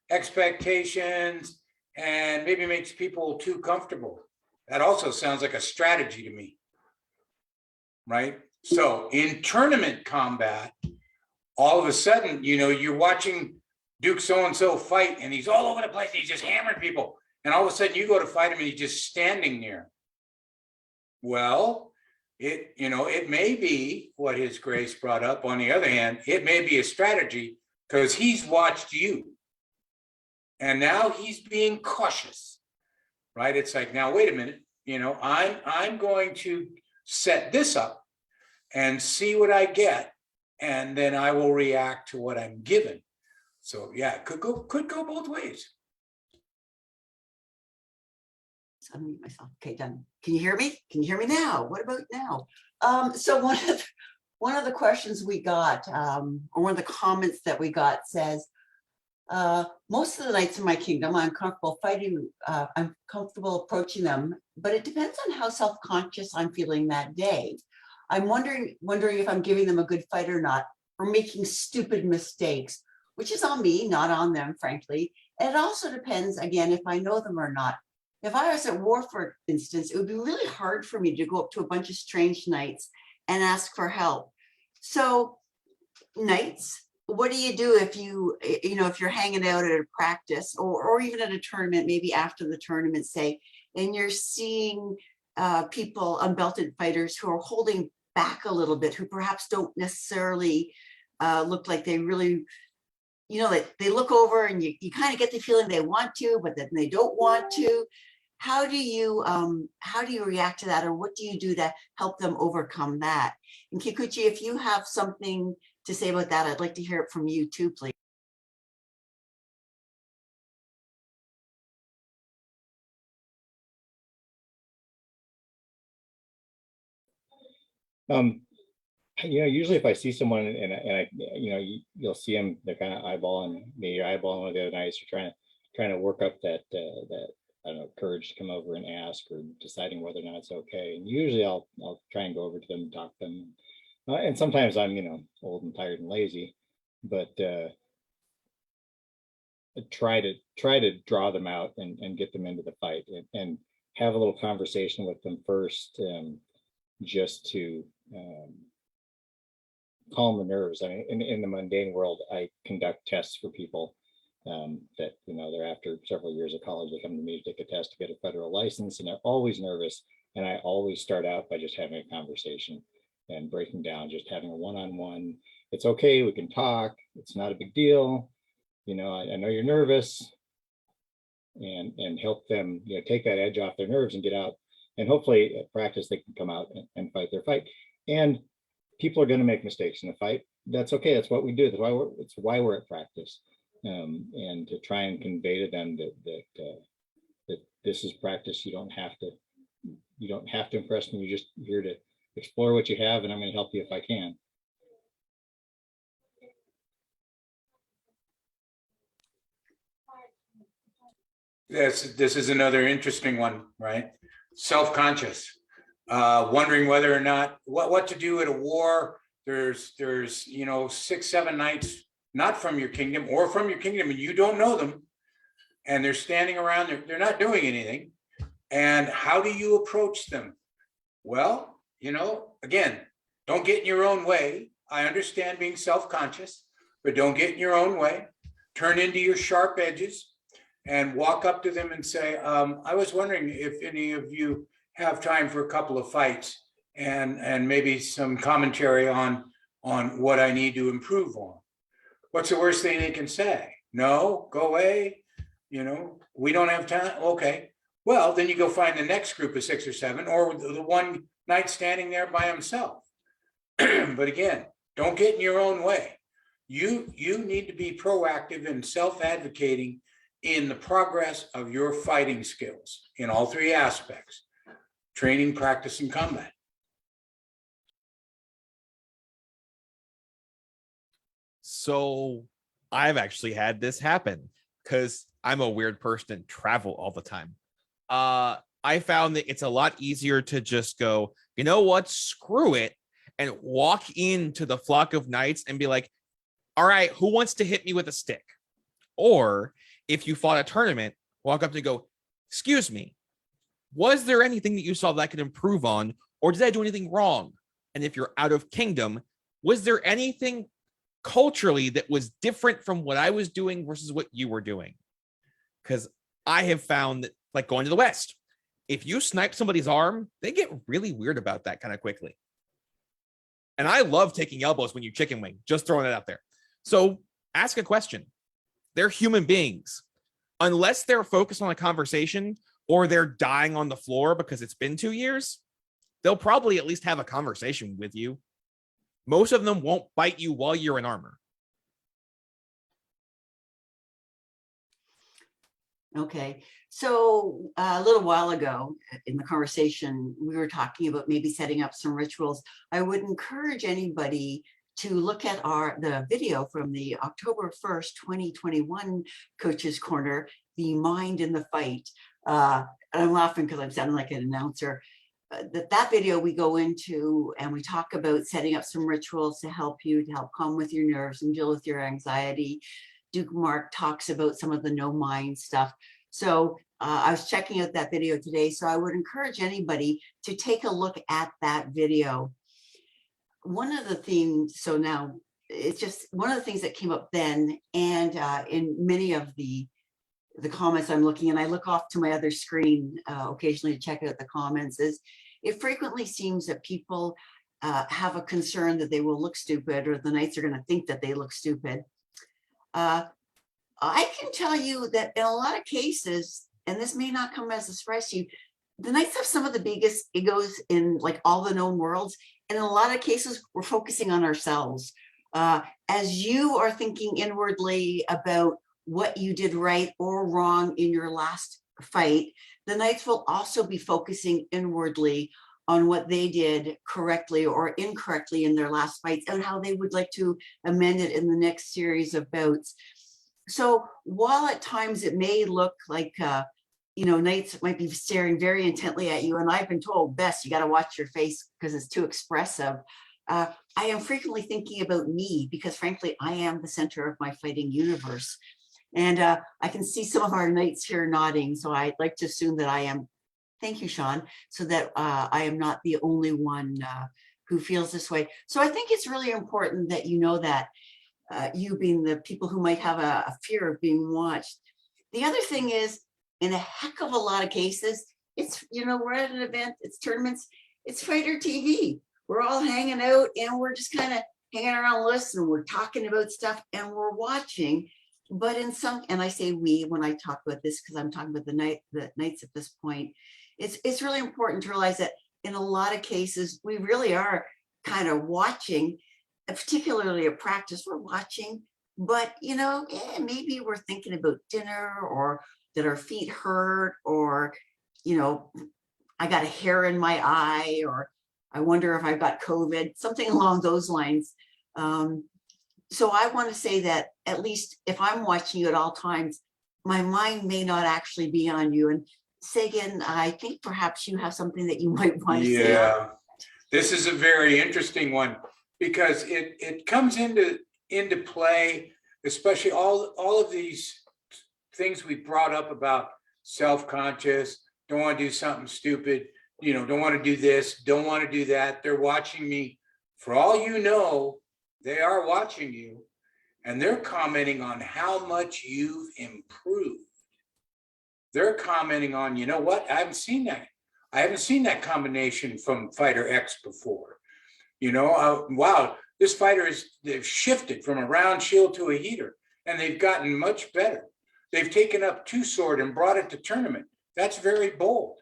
expectations, and maybe makes people too comfortable. That also sounds like a strategy to me, right? So in tournament combat, all of a sudden, you know, you're watching Duke so-and-so fight, and he's all over the place, and he's just hammering people. And all of a sudden you go to fight him and he's just standing there. Well, it may be what his Grace brought up. On the other hand, it may be a strategy because he's watched you. And now he's being cautious, right? It's like, now, wait a minute, you know, I'm going to set this up and see what I get, and then I will react to what I'm given. So yeah, it could go both ways. Let's unmute myself. Okay, done. Can you hear me? Can you hear me now? What about now? So one of the questions we got, or one of the comments that we got says, most of the knights in my kingdom, I'm comfortable fighting, I'm comfortable approaching them, but it depends on how self-conscious I'm feeling that day. I'm wondering if I'm giving them a good fight or not, or making stupid mistakes, which is on me, not on them, frankly. And it also depends, again, if I know them or not. If I was at war, for instance, it would be really hard for me to go up to a bunch of strange knights and ask for help. So knights, what do you do if if you're hanging out at a practice or even at a tournament, maybe after the tournament, say, and you're seeing people, unbelted fighters who are holding back a little bit, who perhaps don't necessarily look like they really, they look over and you kind of get the feeling they want to, but then they don't want to. How do you react to that, or what do you do to help them overcome that? And Kikuchi, if you have something to say about that, I'd like to hear it from you too, please. Usually if I see someone and I you'll see them, they're kind of eyeballing me, or eyeballing one of the other knights, or trying to work up that I don't know, courage to come over and ask, or deciding whether or not it's okay. And usually I'll try and go over to them and talk to them. And sometimes I'm, old and tired and lazy, but try to draw them out and get them into the fight, and have a little conversation with them first, just to calm the nerves. I mean, in the mundane world, I conduct tests for people that, they're after several years of college, they come to me to take a test to get a federal license, and they're always nervous. And I always start out by just having a conversation and breaking down, just having a one-on-one. It's okay, we can talk, it's not a big deal. I know you're nervous, and help them, take that edge off their nerves and get out. And hopefully at practice, they can come out and fight their fight. And people are going to make mistakes in a fight. That's okay. That's what we do. That's why we're at practice. And to try and convey to them that this is practice. You don't have to impress me. You're just here to explore what you have, and I'm going to help you if I can. This is another interesting one, right? Self-conscious, wondering whether or not what to do at a war. There's 6, 7 knights not from your kingdom, or from your kingdom, and you don't know them, and they're standing around, they're not doing anything. And how do you approach them? Well, again, don't get in your own way. I understand being self-conscious, but don't get in your own way. Turn into your sharp edges and walk up to them and say, I was wondering if any of you have time for a couple of fights, and maybe some commentary on what I need to improve on. What's the worst thing they can say? No, go away. We don't have time. Okay. Well, then you go find the next group of 6 or 7, or the one knight standing there by himself. But again, don't get in your own way. You need to be proactive and self-advocating in the progress of your fighting skills in all 3 aspects: training, practice, and combat. So I've actually had this happen because I'm a weird person and travel all the time. I found that it's a lot easier to just go, you know what, screw it, and walk into the flock of knights and be like, all right, who wants to hit me with a stick? Or if you fought a tournament, walk up to go, excuse me, was there anything that you saw that I could improve on? Or did I do anything wrong? And if you're out of kingdom, was there anything culturally that was different from what I was doing versus what you were doing? Because I have found that, like going to the West, if you snipe somebody's arm, they get really weird about that kind of quickly. And I love taking elbows when you chicken wing, just throwing it out there. So ask a question. They're human beings. Unless they're focused on a conversation or they're dying on the floor because it's been 2 years, they'll probably at least have a conversation with you. Most of them won't bite you while you're in armor. Okay, so a little while ago in the conversation, we were talking about maybe setting up some rituals. I would encourage anybody to look at the video from the October 1st, 2021 Coach's Corner, The Mind in the Fight. And I'm laughing because I'm sounding like an announcer. That video we go into and we talk about setting up some rituals to help calm with your nerves and deal with your anxiety. Duke Mark talks about some of the no mind stuff. So I was checking out that video today. So I would encourage anybody to take a look at that video. One of the things, so now it's just one of the things that came up then, and in many of the comments I'm looking, and I look off to my other screen occasionally to check out the comments, is it frequently seems that people have a concern that they will look stupid, or the knights are going to think that they look stupid. I can tell you that in a lot of cases, and this may not come as a surprise to you, the knights have some of the biggest egos in like all the known worlds. And in a lot of cases, we're focusing on ourselves. As you are thinking inwardly about what you did right or wrong in your last fight, the knights will also be focusing inwardly on what they did correctly or incorrectly in their last fights and how they would like to amend it in the next series of bouts. So while at times it may look like, knights might be staring very intently at you, and I've been told, Bess, you got to watch your face because it's too expressive. I am frequently thinking about me because frankly, I am the center of my fighting universe. And I can see some of our knights here nodding. So I'd like to assume that I am, thank you, Sean, so that I am not the only one who feels this way. So I think it's really important that you know that, you being the people who might have a fear of being watched. The other thing is, in a heck of a lot of cases, it's, we're at an event, it's tournaments, it's fighter TV. We're all hanging out and we're just kind of hanging around listening. We're talking about stuff and we're watching. But in some, and I say we when I talk about this because I'm talking about the knights at this point, it's really important to realize that in a lot of cases, we really are kind of watching, particularly a practice, we're watching, but maybe we're thinking about dinner, or that our feet hurt, or I got a hair in my eye, or I wonder if I've got COVID, something along those lines. So I want to say that at least if I'm watching you at all times, my mind may not actually be on you. And Sagan, I think perhaps you have something that you might want to say. Yeah, this is a very interesting one because it comes into play, especially all of these things we brought up about self-conscious, don't want to do something stupid, don't want to do this, don't want to do that. They're watching me. For all you know, they are watching you and they're commenting on how much you've improved. They're commenting on, you know what? I haven't seen that. I haven't seen that combination from fighter X before. Wow, this fighter they've shifted from a round shield to a heater and they've gotten much better. They've taken up two sword and brought it to tournament. That's very bold.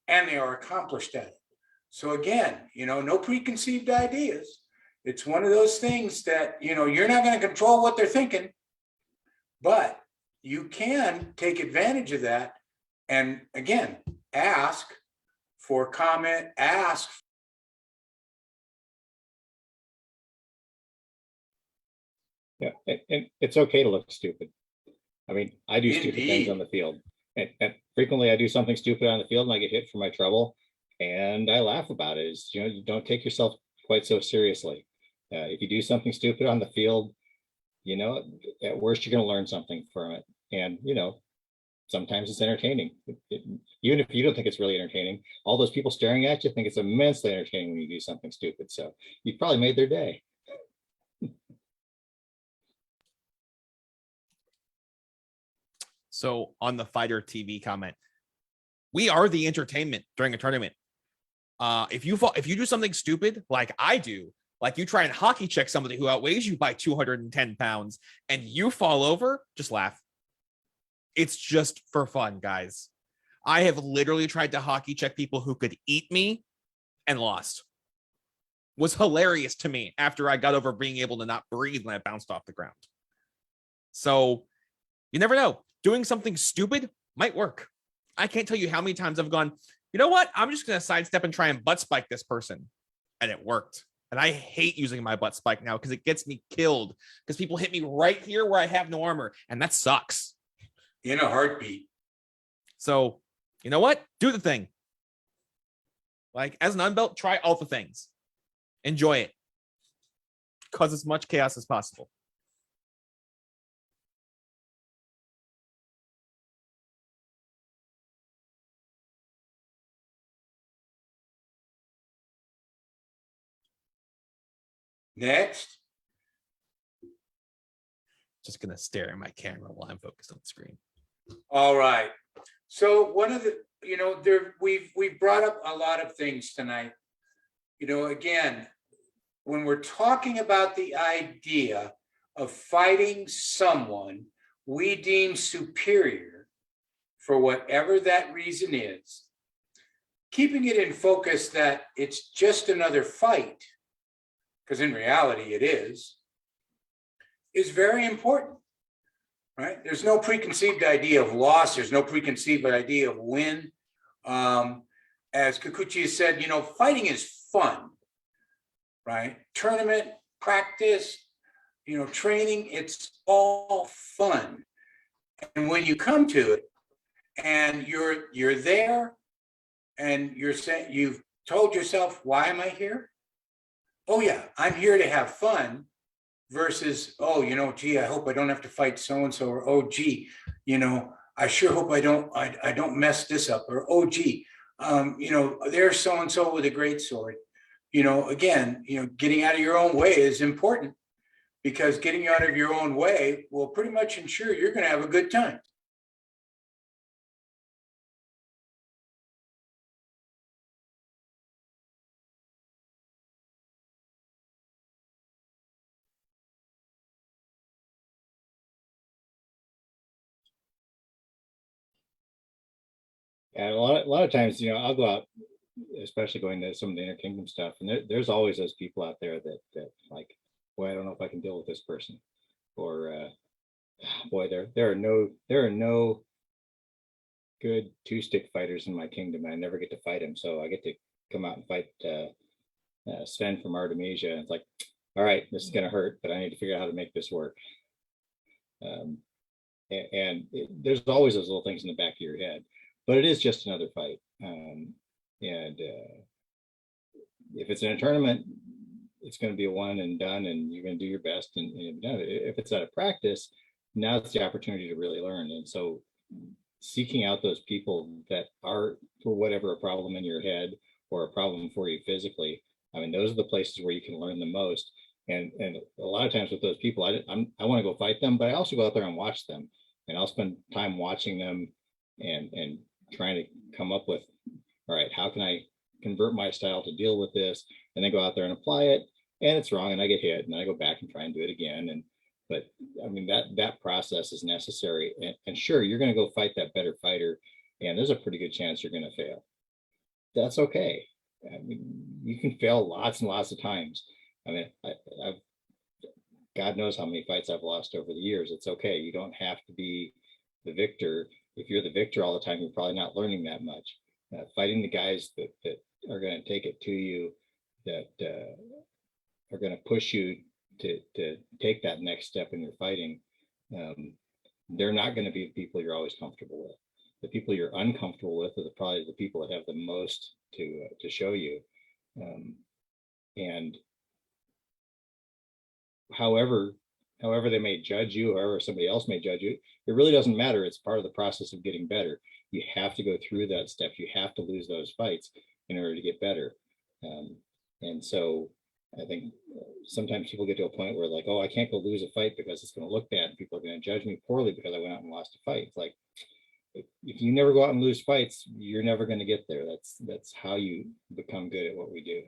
And they are accomplished at it. So again, no preconceived ideas. It's one of those things that, you're not going to control what they're thinking, but you can take advantage of that. And again, ask for comment, ask. Yeah, and it's okay to look stupid. I mean, I do stupid things on Indeed. the field, and frequently I do something stupid on the field and I get hit for my trouble, and I laugh about it. Is, you don't take yourself quite so seriously. If you do something stupid on the field, at worst you're going to learn something from it, and sometimes it's entertaining. Even if you don't think it's really entertaining, all those people staring at you think it's immensely entertaining when you do something stupid. So you've probably made their day. So on the Fighter TV comment, we are the entertainment during a tournament. If you do something stupid like I do, like you try and hockey check somebody who outweighs you by 210 pounds and you fall over, just laugh. It's just for fun, guys. I have literally tried to hockey check people who could eat me and lost. Was hilarious to me after I got over being able to not breathe when I bounced off the ground. So you never know. Doing something stupid might work. I can't tell you how many times I've gone, you know what? I'm just going to sidestep and try and butt spike this person. And it worked. And I hate using my butt spike now because it gets me killed because people hit me right here where I have no armor. And that sucks. In a heartbeat. So, you know what? Do the thing. Like, as an unbelt, try all the things. Enjoy it. Cause as much chaos as possible. Next. Just going to stare at my camera while I'm focused on the screen. All right. So one of the, we've brought up a lot of things tonight. Again, when we're talking about the idea of fighting someone we deem superior for whatever that reason is, keeping it in focus that it's just another fight, because in reality it is very important, right? There's no preconceived idea of loss. There's no preconceived idea of win. As Kikuchi said, fighting is fun, right? Tournament, practice, training, it's all fun. And when you come to it and you're there and you're saying, you've told yourself, why am I here? Oh yeah, I'm here to have fun, versus, oh, gee, I hope I don't have to fight so-and-so, or, oh, gee, I sure hope I don't mess this up, or, oh, gee, there's so-and-so with a great sword. Again, getting out of your own way is important, because getting out of your own way will pretty much ensure you're going to have a good time. And a lot of times, I'll go out, especially going to some of the interkingdom stuff, and there's always those people out there that like, boy, I don't know if I can deal with this person, or boy, there are no good two-stick fighters in my kingdom. I never get to fight him, so I get to come out and fight Sven from Artemisia, and it's like, all right, this is gonna hurt, but I need to figure out how to make this work. There's always those little things in the back of your head, but it is just another fight. And if it's in a tournament, it's going to be a one and done, and you're going to do your best. And if it's at a practice, now it's the opportunity to really learn. And so seeking out those people that are, for whatever, a problem in your head or a problem for you physically, I mean, those are the places where you can learn the most. And a lot of times with those people, I want to go fight them, but I also go out there and watch them, and I'll spend time watching them and trying to come up with, all right, how can I convert my style to deal with this, and then go out there and apply it, and it's wrong and I get hit, and I go back and try and do it again. But I mean, that process is necessary. And sure, you're going to go fight that better fighter, and there's a pretty good chance you're going to fail. That's okay. I mean, you can fail lots and lots of times. I mean, I've God knows how many fights I've lost over the years. It's okay. You don't have to be the victor. If you're the victor all the time, you're probably not learning that much. Fighting the guys that are going to take it to you, that are going to push you to take that next step in your fighting, they're not going to be the people you're always comfortable with. The people you're uncomfortable with are probably the people that have the most to show you. And however they may judge you, however somebody else may judge you, it really doesn't matter. It's part of the process of getting better. You have to go through that step. You have to lose those fights in order to get better. And so I think sometimes people get to a point where like, oh, I can't go lose a fight because it's going to look bad. People are going to judge me poorly because I went out and lost a fight. It's like, if you never go out and lose fights, you're never going to get there. That's how you become good at what we do.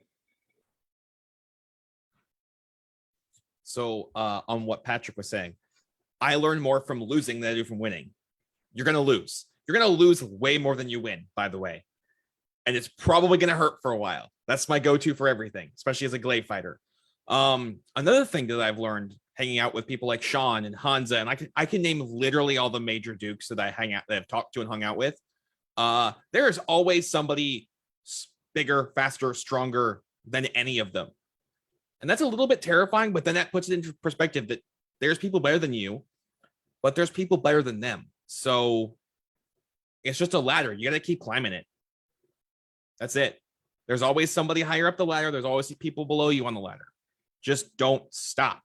So on what Patrick was saying, I learn more from losing than I do from winning. You're going to lose. You're going to lose way more than you win, by the way. And it's probably going to hurt for a while. That's my go-to for everything, especially as a glaive fighter. Another thing that I've learned hanging out with people like Sean and Hansa, and I can name literally all the major dukes that I hang out, that I've talked to and hung out with. There's always somebody bigger, faster, stronger than any of them. And that's a little bit terrifying, but then that puts it into perspective that there's people better than you, but there's people better than them. So it's just a ladder. You got to keep climbing it. That's it. There's always somebody higher up the ladder. There's always people below you on the ladder. Just don't stop.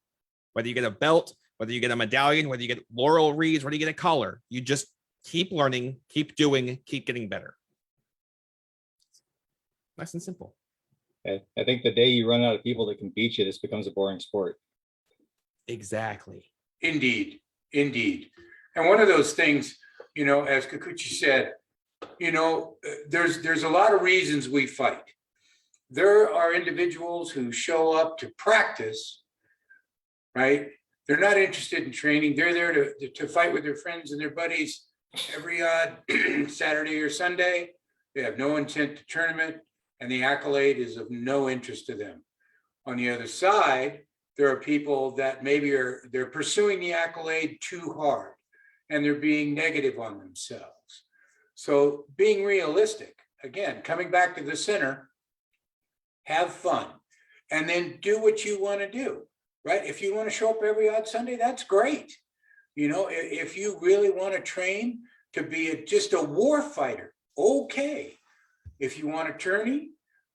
Whether you get a belt, whether you get a medallion, whether you get laurel wreaths, whether you get a collar, you just keep learning, keep doing, keep getting better. Nice and simple. I think the day you run out of people that can beat you, this becomes a boring sport. Exactly. Indeed. And one of those things, as Kikuchi said, there's a lot of reasons we fight. There are individuals who show up to practice, right? They're not interested in training. They're there to fight with their friends and their buddies every Saturday or Sunday. They have no intent to tournament, and the accolade is of no interest to them. On the other side, there are people that maybe they're pursuing the accolade too hard, and they're being negative on themselves. So being realistic, again, coming back to the center, have fun, and then do what you want to do, right? If you want to show up every odd Sunday, that's great. If you really want to train to be just a war fighter, okay. If you want a tourney,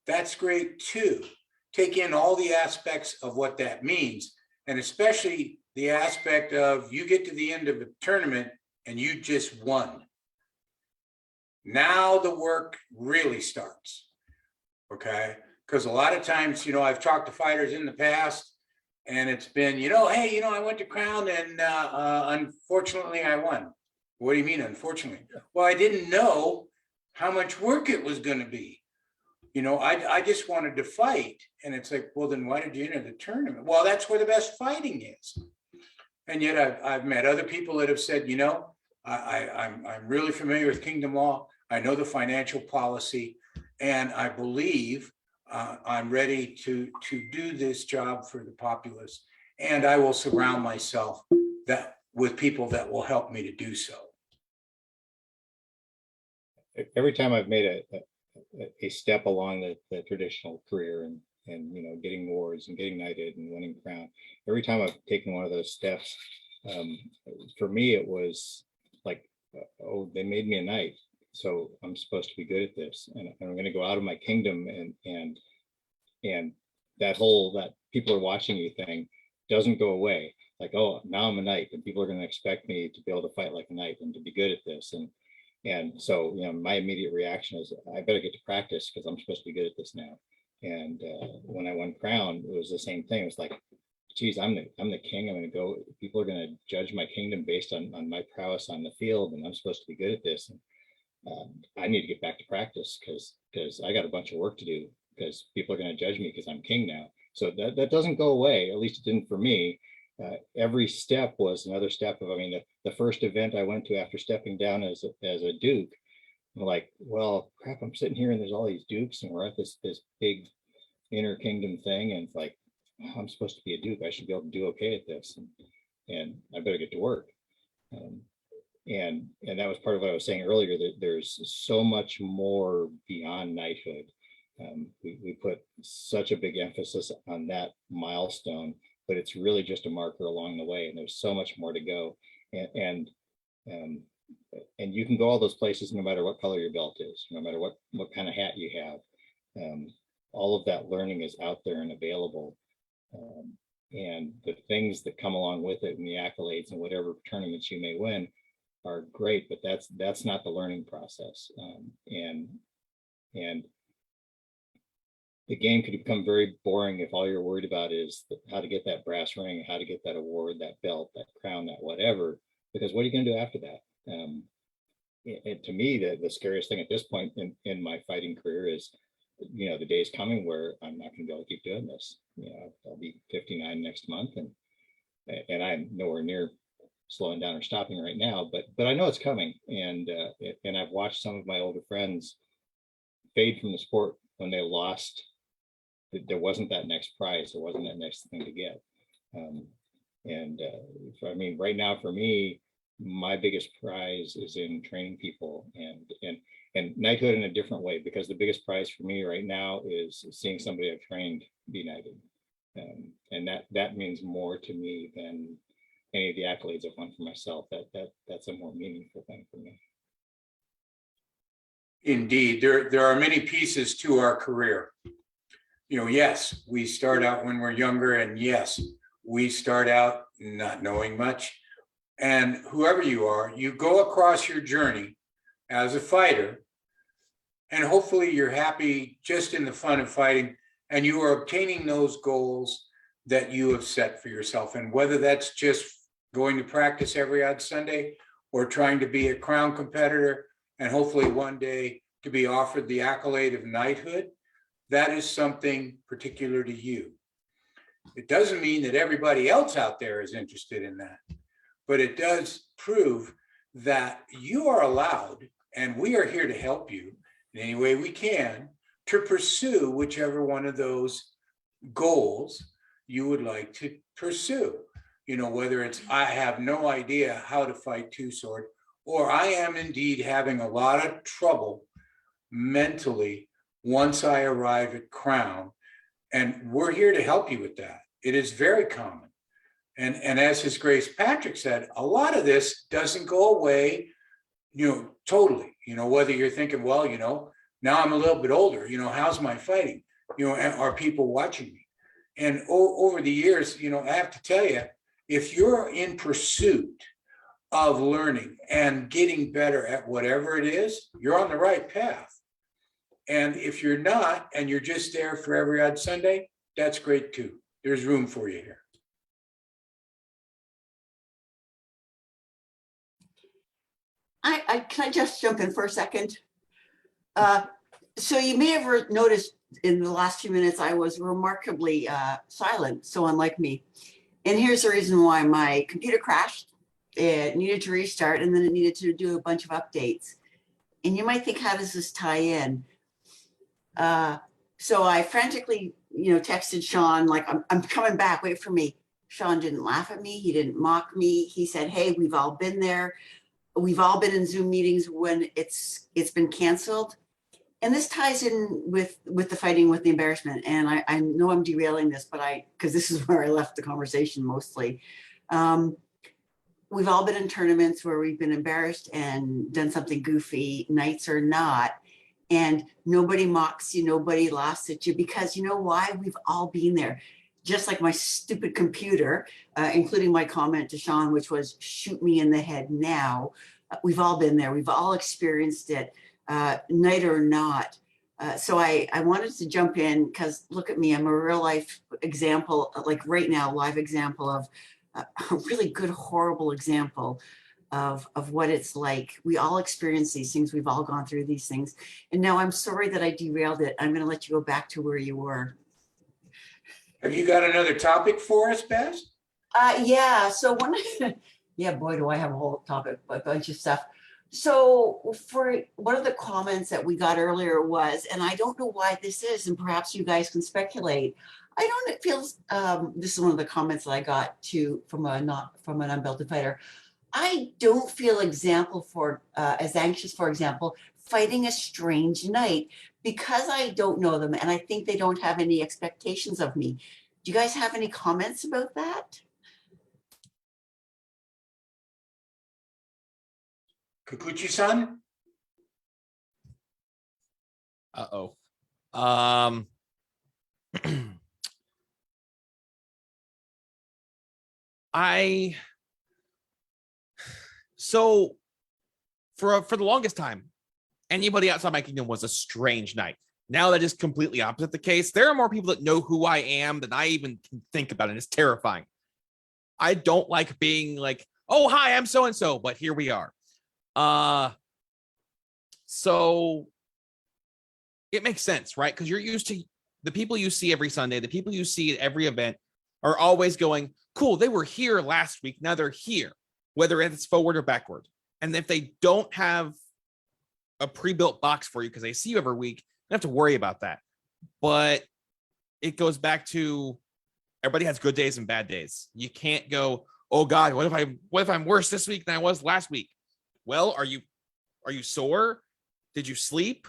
that's great too. Take in all the aspects of what that means, and especially the aspect of you get to the end of a tournament and you just won. Now the work really starts, okay? Because a lot of times, I've talked to fighters in the past, and it's been, hey, I went to Crown and unfortunately I won. What do you mean, unfortunately? Well, I didn't know how much work it was going to be. I just wanted to fight. And it's like, well, then why did you enter the tournament? Well, that's where the best fighting is. And yet I've met other people that have said, I'm really familiar with kingdom law. I know the financial policy, and I believe I'm ready to do this job for the populace, and I will surround myself with people that will help me to do so. Every time I've made a step along the traditional career and getting awards and getting knighted and winning crown, every time I've taken one of those steps, for me it was like, oh, they made me a knight, so I'm supposed to be good at this, and I'm going to go out of my kingdom, and that people are watching you thing doesn't go away. Like, oh, now I'm a knight, and people are going to expect me to be able to fight like a knight and to be good at this, and so my immediate reaction is, I better get to practice because I'm supposed to be good at this now. And when I won crown, it was the same thing. It was like, geez, I'm the king. I'm going to go. People are going to judge my kingdom based on my prowess on the field, and I'm supposed to be good at this. And I need to get back to practice because I got a bunch of work to do, because people are going to judge me because I'm king now. So that doesn't go away. At least it didn't for me. Every step was another step of, the first event I went to after stepping down as a duke, I'm like, well, crap, I'm sitting here and there's all these dukes and we're at this big inner kingdom thing. And it's like, I'm supposed to be a duke. I should be able to do okay at this. And I better get to work. And that was part of what I was saying earlier, that there's so much more beyond knighthood. We put such a big emphasis on that milestone but it's really just a marker along the way, and there's so much more to go. And you can go all those places no matter what color your belt is, no matter what kind of hat you have. All of that learning is out there and available. And the things that come along with it and the accolades and whatever tournaments you may win are great, but that's not the learning process. And the game could become very boring if all you're worried about is how to get that brass ring, how to get that award, that belt, that crown, that whatever, because what are you going to do after that? And to me, the scariest thing at this point in my fighting career is, the day's coming where I'm not going to be able to keep doing this. I'll be 59 next month, and I'm nowhere near slowing down or stopping right now, but I know it's coming. And I've watched some of my older friends fade from the sport when they lost. There wasn't that next prize. There wasn't that next thing to get. I mean, right now for me, my biggest prize is in training people and knighthood in a different way, because the biggest prize for me right now is seeing somebody I've trained be knighted. And that means more to me than any of the accolades I've won for myself. That's a more meaningful thing for me. Indeed, there are many pieces to our career. Yes, we start out when we're younger, and yes, we start out not knowing much. And whoever you are, you go across your journey as a fighter, and hopefully you're happy just in the fun of fighting, and you are obtaining those goals that you have set for yourself. And whether that's just going to practice every odd Sunday, or trying to be a crown competitor, and hopefully one day to be offered the accolade of knighthood, that is something particular to you. It doesn't mean that everybody else out there is interested in that, but it does prove that you are allowed, and we are here to help you in any way we can to pursue whichever one of those goals you would like to pursue. Whether it's I have no idea how to fight two-sword, or I am indeed having a lot of trouble mentally once I arrive at crown, and we're here to help you with that. It is very common. And as His Grace Patrick said, a lot of this doesn't go away, totally. Whether you're thinking, well, now I'm a little bit older, how's my fighting? Are people watching me? And over the years, I have to tell you, if you're in pursuit of learning and getting better at whatever it is, you're on the right path. And if you're not, and you're just there for every odd Sunday, that's great too. There's room for you here. Can I just jump in for a second? So you may have noticed in the last few minutes, I was remarkably silent, so unlike me. And here's the reason why: my computer crashed. It needed to restart, and then it needed to do a bunch of updates. And you might think, how does this tie in? So I frantically, texted Sean, like, I'm coming back, wait for me. Sean didn't laugh at me. He didn't mock me. He said, hey, we've all been there. We've all been in Zoom meetings when it's been canceled. And this ties in with the fighting, with the embarrassment. And I know I'm derailing this, but because this is where I left the conversation mostly. We've all been in tournaments where we've been embarrassed and done something goofy, knights or not. And nobody mocks you, nobody laughs at you, because you know why? We've all been there. Just like my stupid computer, including my comment to Sean, which was shoot me in the head now. We've all been there. We've all experienced it, knight or not. So I wanted to jump in because look at me, I'm a real life example, like right now, live example of a really good, horrible example of what it's like. We all experience these things. We've all gone through these things. And now I'm sorry that I derailed it. I'm going to let you go back to where you were. Have you got another topic for us, Bess? Yeah. So yeah, boy, do I have a whole topic, a bunch of stuff. So for one of the comments that we got earlier was, and I don't know why this is, and perhaps you guys can speculate. It feels, this is one of the comments that I got from an unbelted fighter. I don't feel as anxious, for example, fighting a strange knight because I don't know them and I think they don't have any expectations of me. Do you guys have any comments about that? Kikuchi-san? Uh-oh. So for the longest time, anybody outside my kingdom was a strange knight. Now that is completely opposite the case. There are more people that know who I am than I even can think about, and it's terrifying. I don't like being like, oh, hi, I'm so-and-so, but here we are. So it makes sense, right? Because you're used to the people you see every Sunday, the people you see at every event are always going, cool, they were here last week, now they're here, whether it's forward or backward. And if they don't have a pre-built box for you because they see you every week, you don't have to worry about that. But it goes back to everybody has good days and bad days. You can't go, oh God, what if I'm worse this week than I was last week? Well, are you sore? Did you sleep?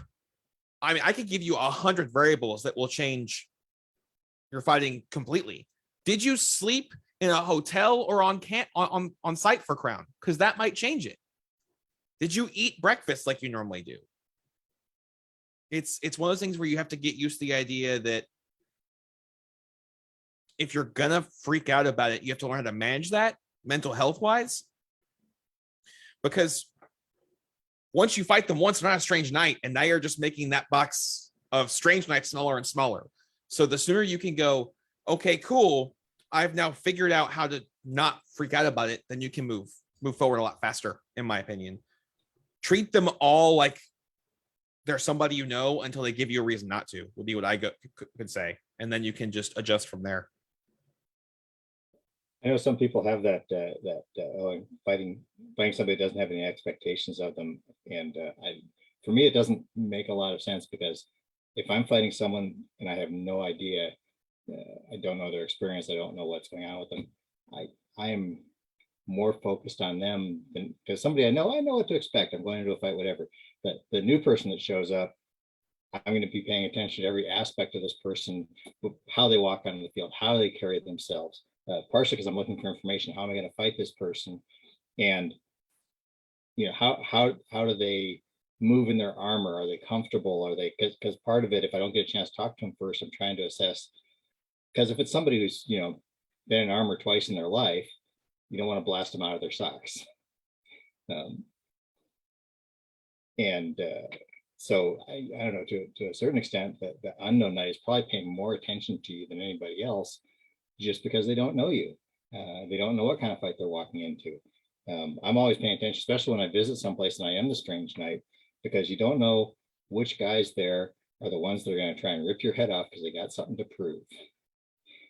I mean, I could give you 100 variables that will change your fighting completely. Did you sleep in a hotel or on site for Crown? Because that might change it. Did you eat breakfast like you normally do? It's one of those things where you have to get used to the idea that if you're gonna freak out about it, you have to learn how to manage that mental health wise. Because once you fight them once, they're not a strange knight, and now you're just making that box of strange knights smaller and smaller. So the sooner you can go, okay, cool, I've now figured out how to not freak out about it, then you can move forward a lot faster, in my opinion. Treat them all like they're somebody you know until they give you a reason not to, would be what I could say. And then you can just adjust from there. I know some people have that fighting somebody that doesn't have any expectations of them, and for me it doesn't make a lot of sense, because if I'm fighting someone and I have no idea, I don't know their experience, I don't know what's going on with them, I am more focused on them than, because somebody I know what to expect. I'm going into a fight, whatever. But the new person that shows up, I'm going to be paying attention to every aspect of this person, how they walk onto the field, how they carry themselves. Partially because I'm looking for information. How am I going to fight this person? And how do they move in their armor? Are they comfortable? Are they, because part of it, if I don't get a chance to talk to them first, I'm trying to assess. Because if it's somebody who's been in armor twice in their life, you don't want to blast them out of their socks. So I don't know, to a certain extent, that the unknown knight is probably paying more attention to you than anybody else, just because they don't know you. They don't know what kind of fight they're walking into. I'm always paying attention, especially when I visit someplace and I am the strange knight, because you don't know which guys there are the ones that are going to try and rip your head off because they got something to prove.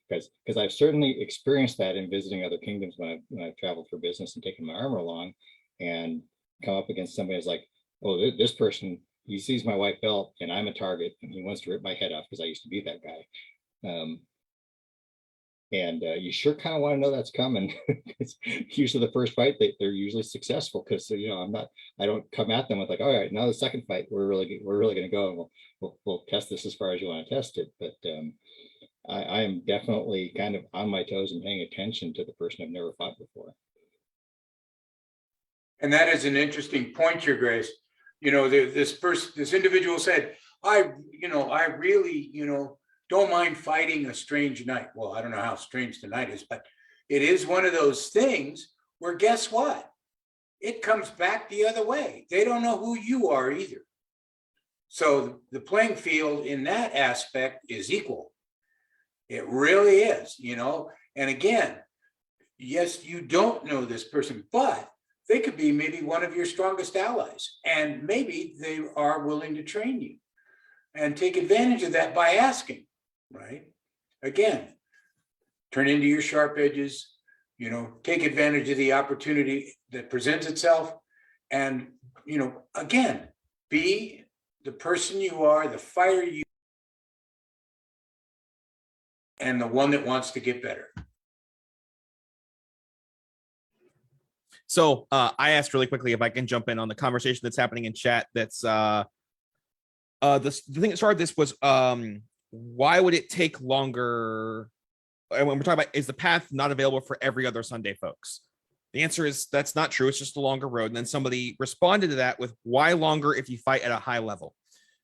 Because I've certainly experienced that in visiting other kingdoms when I've traveled for business and taken my armor along, and come up against somebody who's like, oh, this person, he sees my white belt and I'm a target and he wants to rip my head off because I used to be that guy. And you sure kind of want to know that's coming. It's usually the first fight, they're usually successful, because I don't come at them with like, all right, now the second fight, we're really going to go and we'll test this as far as you want to test it. But I am definitely kind of on my toes and paying attention to the person I've never fought before. And that is an interesting point, Your Grace. This individual said, I really, don't mind fighting a strange knight. Well, I don't know how strange the knight is, but it is one of those things where, guess what? It comes back the other way. They don't know who you are either. So the playing field in that aspect is equal. It really is, and again, yes, you don't know this person, but they could be maybe one of your strongest allies, and maybe they are willing to train you and take advantage of that by asking, right? Again, turn into your sharp edges, take advantage of the opportunity that presents itself, and, again, be the person you are, the fighter you, and the one that wants to get better. So I asked really quickly if I can jump in on the conversation that's happening in chat. That's the thing that started this was why would it take longer and when we're talking about, is the path not available for every other Sunday, folks? The answer is that's not true. It's just a longer road. And then somebody responded to that with, why longer if you fight at a high level?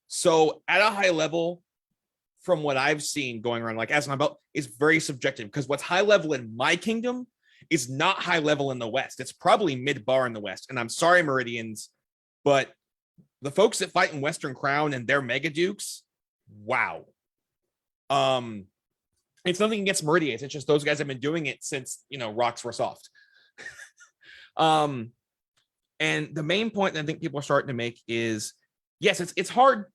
So at a high level, from what I've seen going around, like as my belt, is very subjective, because what's high level in my kingdom is not high level in the West. It's probably mid-bar in the West. And I'm sorry, Meridians, but the folks that fight in Western Crown and their Mega Dukes, wow. It's nothing against Meridians. It's just those guys have been doing it since, rocks were soft. And the main point that I think people are starting to make is, yes, it's hard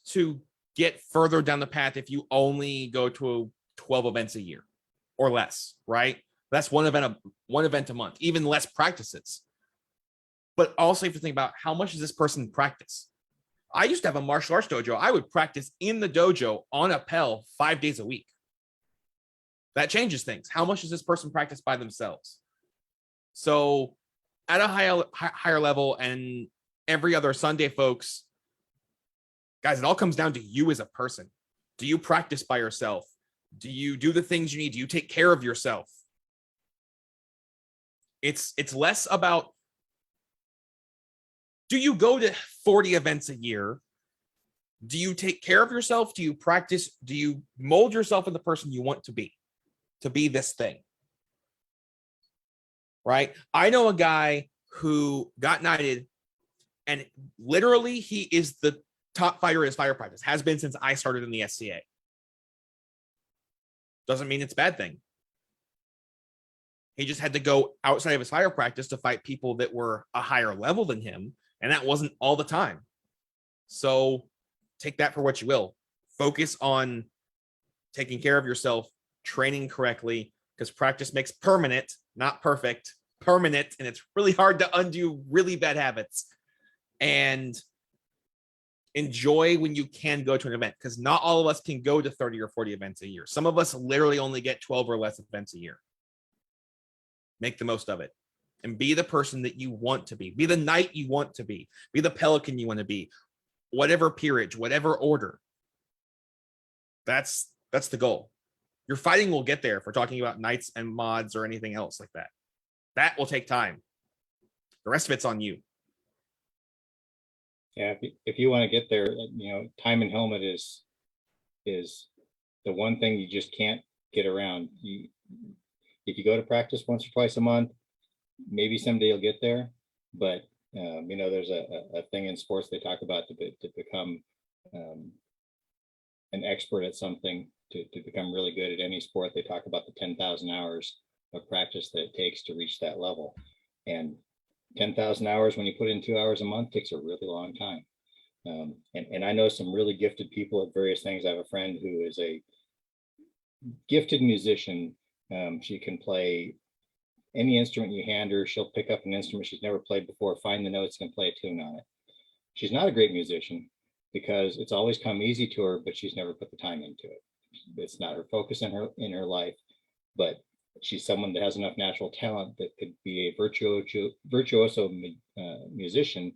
to get further down the path if you only go to 12 events a year or less, right? That's one event a month, even less practices. But also you have to think about, how much does this person practice? I used to have a martial arts dojo. I would practice in the dojo on a Appel 5 days a week. That changes things. How much does this person practice by themselves? So at a higher level, and every other Sunday, folks, guys, it all comes down to you as a person. Do you practice by yourself? Do you do the things you need? Do you take care of yourself? It's less about, do you go to 40 events a year? Do you take care of yourself? Do you practice? Do you mold yourself into the person you want to be this thing? Right? I know a guy who got knighted, and literally he is the top fighter in his fire practice, has been since I started in the SCA. Doesn't mean it's a bad thing. He just had to go outside of his fire practice to fight people that were a higher level than him, and that wasn't all the time. So take that for what you will. Focus on taking care of yourself, training correctly, because practice makes permanent, not perfect, permanent, and it's really hard to undo really bad habits. And enjoy when you can go to an event, because not all of us can go to 30 or 40 events a year. Some of us literally only get 12 or less events a year. Make the most of it and be the person that you want to be. Be the knight you want to be. Be the pelican you want to be. Whatever peerage, whatever order. That's the goal. Your fighting will get there if we're talking about knights and mods or anything else like that. That will take time. The rest of it's on you. Yeah, if you want to get there, time and helmet is the one thing you just can't get around. If you go to practice once or twice a month, maybe someday you'll get there. But there's a thing in sports they talk about to become an expert at something, to become really good at any sport. They talk about the 10,000 hours of practice that it takes to reach that level. And 10,000 hours, when you put in 2 hours a month, takes a really long time. And I know some really gifted people at various things. I have a friend who is a gifted musician. She can play any instrument you hand her. She'll pick up an instrument she's never played before, find the notes, and play a tune on it. She's not a great musician because it's always come easy to her, but she's never put the time into it. It's not her focus in her life, but she's someone that has enough natural talent that could be a virtuoso musician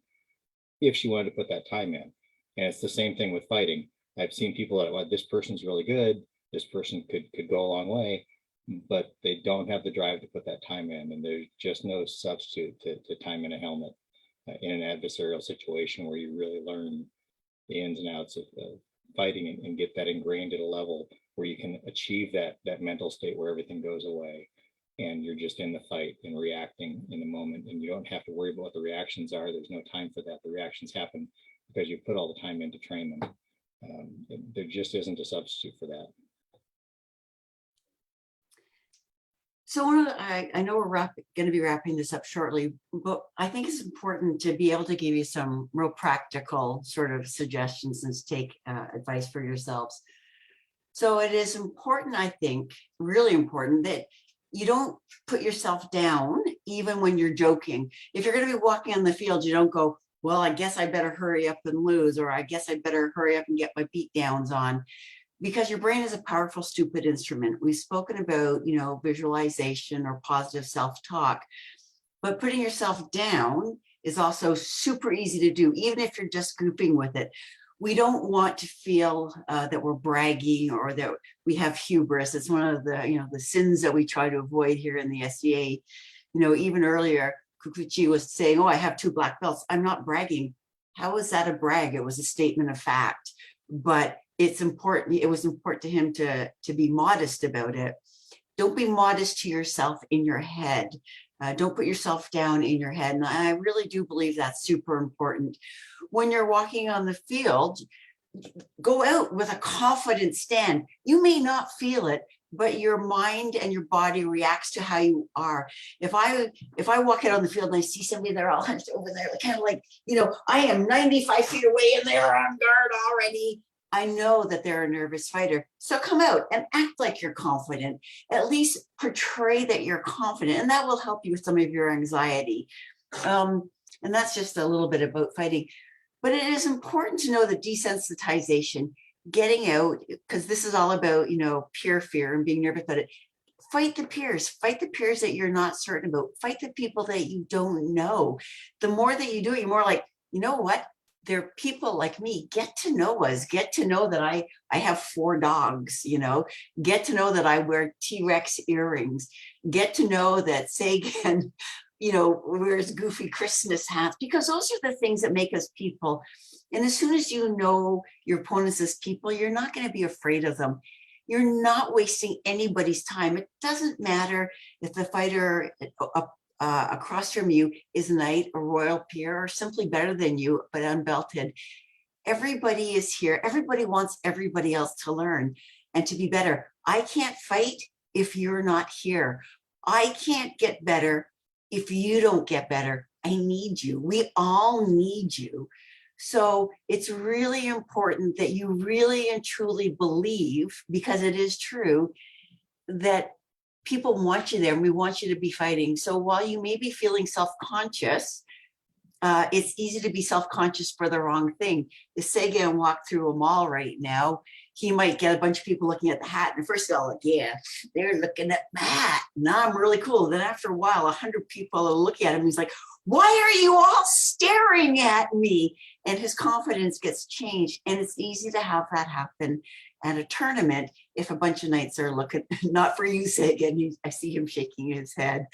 if she wanted to put that time in. And it's the same thing with fighting. I've seen people that, well, this person's really good, this person could go a long way, but they don't have the drive to put that time in. And there's just no substitute to time in a helmet in an adversarial situation where you really learn the ins and outs of fighting and get that ingrained at a level where you can achieve that mental state where everything goes away and you're just in the fight and reacting in the moment, and you don't have to worry about what the reactions are. There's no time for that. The reactions happen because you put all the time in to train them. There just isn't a substitute for that. So I know we're going to be wrapping this up shortly, but I think it's important to be able to give you some real practical sort of suggestions and take advice for yourselves. So it is important, I think, really important, that you don't put yourself down even when you're joking. If you're going to be walking on the field, you don't go, well, I guess I better hurry up and lose, or I guess I better hurry up and get my beat downs on. Because your brain is a powerful, stupid instrument. We've spoken about, visualization or positive self-talk, but putting yourself down is also super easy to do, even if you're just goofing with it. we don't want to feel that we're bragging or that we have hubris. It's one of the, the sins that we try to avoid here in the SCA. Even earlier, Kukuchi was saying, oh, I have 2 black belts. I'm not bragging. How was that a brag? It was a statement of fact. But it's important. It was important to him to be modest about it. Don't be modest to yourself in your head. Don't put yourself down in your head. And I really do believe that's super important. When you're walking on the field, go out with a confident stand. You may not feel it, but your mind and your body reacts to how you are. If I walk out on the field and I see somebody, they're all hunched over there, kind of like, I am 95 feet away and they're on guard already. I know that they're a nervous fighter. So come out and act like you're confident. At least portray that you're confident, and that will help you with some of your anxiety. And that's just a little bit about fighting. But it is important to know the desensitization, getting out, because this is all about, peer fear and being nervous about it. Fight the peers that you're not certain about. Fight the people that you don't know. The more that you do it, you're more like, you know what? They're people like me. Get to know us. Get to know that I have 4 dogs, get to know that I wear T-Rex earrings. Get to know that Sagan, wears goofy Christmas hats, because those are the things that make us people. And as soon as you know your opponents as people, you're not going to be afraid of them. You're not wasting anybody's time. It doesn't matter if the fighter across from you is knight or royal peer or simply better than you, but unbelted. Everybody is here. Everybody wants everybody else to learn and to be better. I can't fight if you're not here. I can't get better if you don't get better. I need you. We all need you. So it's really important that you really and truly believe, because it is true, that people want you there and we want you to be fighting. So while you may be feeling self-conscious, it's easy to be self-conscious for the wrong thing. If Sagan walked through a mall right now, he might get a bunch of people looking at the hat. And first of all, like, yeah, they're looking at my hat. Now I'm really cool. Then after a while, 100 people are looking at him. He's like, why are you all staring at me? And his confidence gets changed. And it's easy to have that happen at a tournament if a bunch of knights are looking, not for you, Sagan. I see him shaking his head.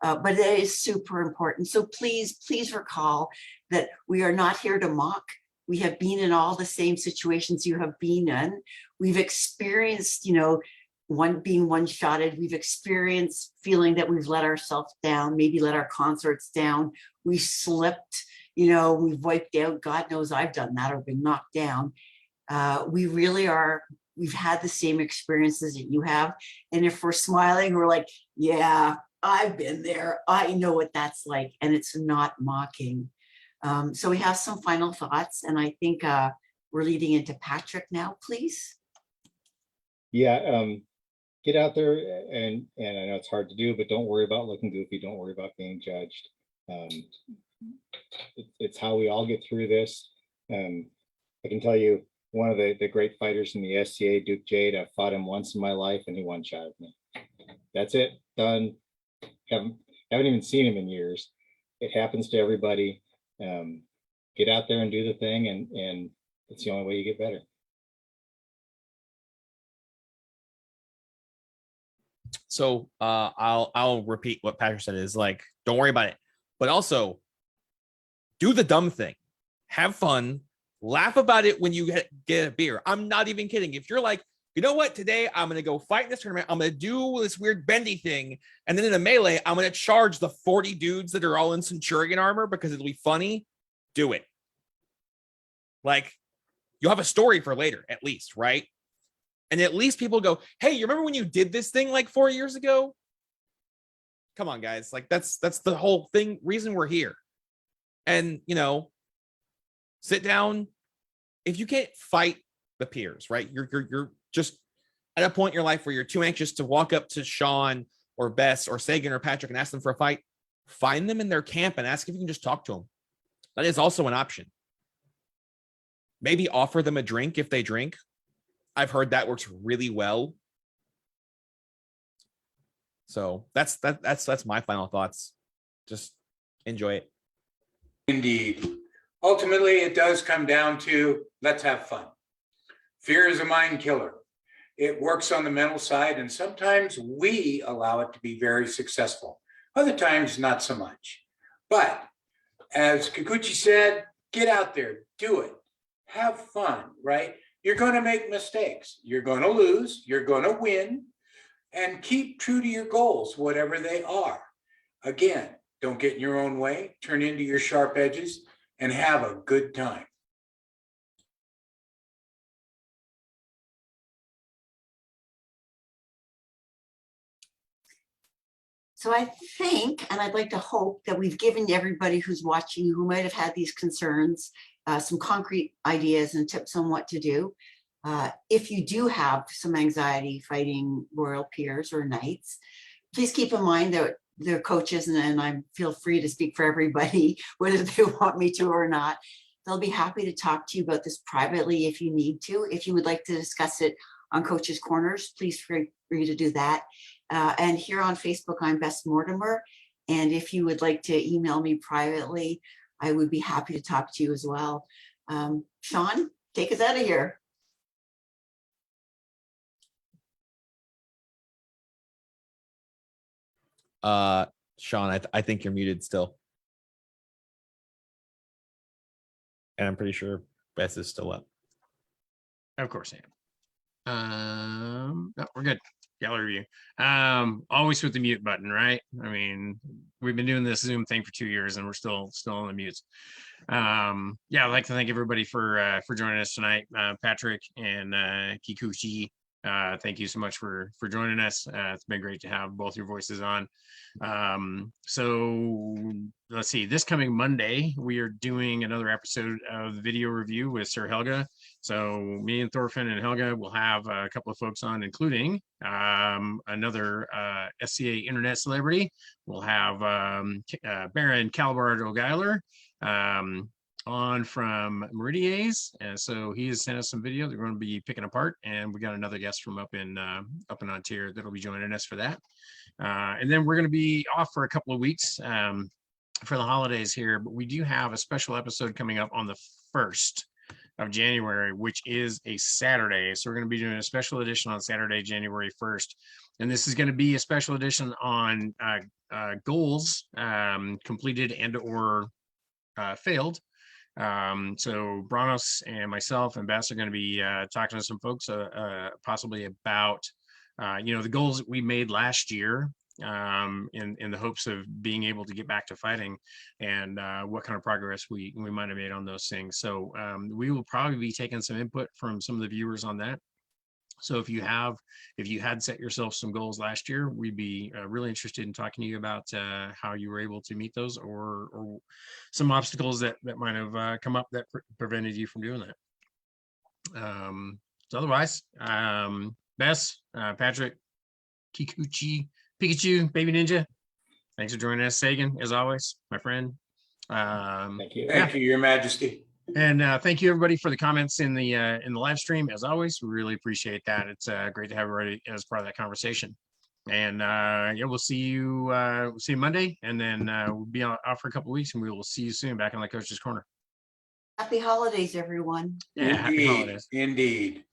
But it is super important. So please recall that we are not here to mock. We have been in all the same situations you have been in. We've experienced, being one-shotted. We've experienced feeling that we've let ourselves down, maybe let our consorts down. We slipped, we've wiped out. God knows I've done that or been knocked down. We've had the same experiences that you have. And if we're smiling, we're like, yeah, I've been there. I know what that's like. And it's not mocking. So we have some final thoughts. And I think we're leading into Patrick now, please. Yeah, get out there and I know it's hard to do, but don't worry about looking goofy. Don't worry about being judged. It's how we all get through this. I can tell you, one of the great fighters in the SCA, Duke Jade, I fought him once in my life and he one-shotted me. That's it, done. Haven't even seen him in years. It happens to everybody. Get out there and do the thing, and it's the only way you get better. So I'll repeat what Patrick said, is like, don't worry about it, but also do the dumb thing. Have fun. Laugh about it when you get a beer. I'm not even kidding. If you're like, you know what, today I'm going to go fight in this tournament. I'm going to do this weird bendy thing. And then in a melee, I'm going to charge the 40 dudes that are all in Centurion armor because it'll be funny. Do it. Like, you'll have a story for later, at least, right? And at least people go, hey, you remember when you did this thing like 4 years ago? Come on, guys. Like, that's the whole thing, reason we're here. And, sit down. If you can't fight the peers, right? You're just at a point in your life where you're too anxious to walk up to Sean or Bess or Sagan or Patrick and ask them for a fight. Find them in their camp and ask if you can just talk to them. That is also an option. Maybe offer them a drink if they drink. I've heard that works really well. So that's my final thoughts. Just enjoy it. Indeed. ultimately, it does come down to let's have fun. Fear is a mind killer. It works on the mental side, and sometimes we allow it to be very successful. Other times, not so much. But as Kikuchi said, get out there, do it, have fun, right? You're going to make mistakes. You're going to lose. You're going to win. And keep true to your goals, whatever they are. Again, don't get in your own way, turn into your sharp edges, and have a good time. So I think, and I'd like to hope that we've given everybody who's watching who might have had these concerns some concrete ideas and tips on what to do. If you do have some anxiety fighting royal peers or knights, please keep in mind that they're coaches, and I feel free to speak for everybody, whether they want me to or not. They'll be happy to talk to you about this privately if you need to. If you would like to discuss it on Coaches Corners, please feel free to do that. And here on Facebook, I'm Bess Mortimer. And if you would like to email me privately, I would be happy to talk to you as well. Sean, take us out of here. Sean, I think you're muted still. And I'm pretty sure Bess is still up. Of course I am. No, we're good. Gallery view. Always with the mute button, right? I mean, we've been doing this Zoom thing for 2 years and we're still on the mutes. Yeah, I'd like to thank everybody for joining us tonight. Patrick and Kikuchi, thank you so much for joining us. It's been great to have both your voices on. So let's see, this coming Monday, we are doing another episode of the video review with Sir Helga. So me and Thorfinn and Helga will have a couple of folks on, including another SCA internet celebrity. We'll have Baron Calvard O'Geiler on from Meridies, and so he has sent us some video they're going to be picking apart, and we got another guest from up in Ontario that'll be joining us for that. And then we're going to be off for a couple of weeks for the holidays here, but we do have a special episode coming up on the 1st of January, which is a Saturday. So we're going to be doing a special edition on Saturday, January 1st. And this is going to be a special edition on goals completed and or failed. So Branos and myself and Bess are going to be talking to some folks possibly about the goals that we made last year in the hopes of being able to get back to fighting, and what kind of progress we might have made on those things. So we will probably be taking some input from some of the viewers on that. So if you had set yourself some goals last year, we'd be really interested in talking to you about how you were able to meet those, or some obstacles that might have come up that prevented you from doing that. So otherwise, Bess, Patrick, Kikuchi, Pikachu, Baby Ninja, thanks for joining us. Sagan, as always, my friend. Thank you. Thank you, Your Majesty. And thank you everybody for the comments in the live stream. As always, we really appreciate that. It's great to have everybody as part of that conversation. And yeah, we'll see you Monday, and then we'll be off for a couple of weeks, and we will see you soon back on the Coach's Corner. Happy holidays, everyone. Yeah, happy Indeed. holidays. Indeed.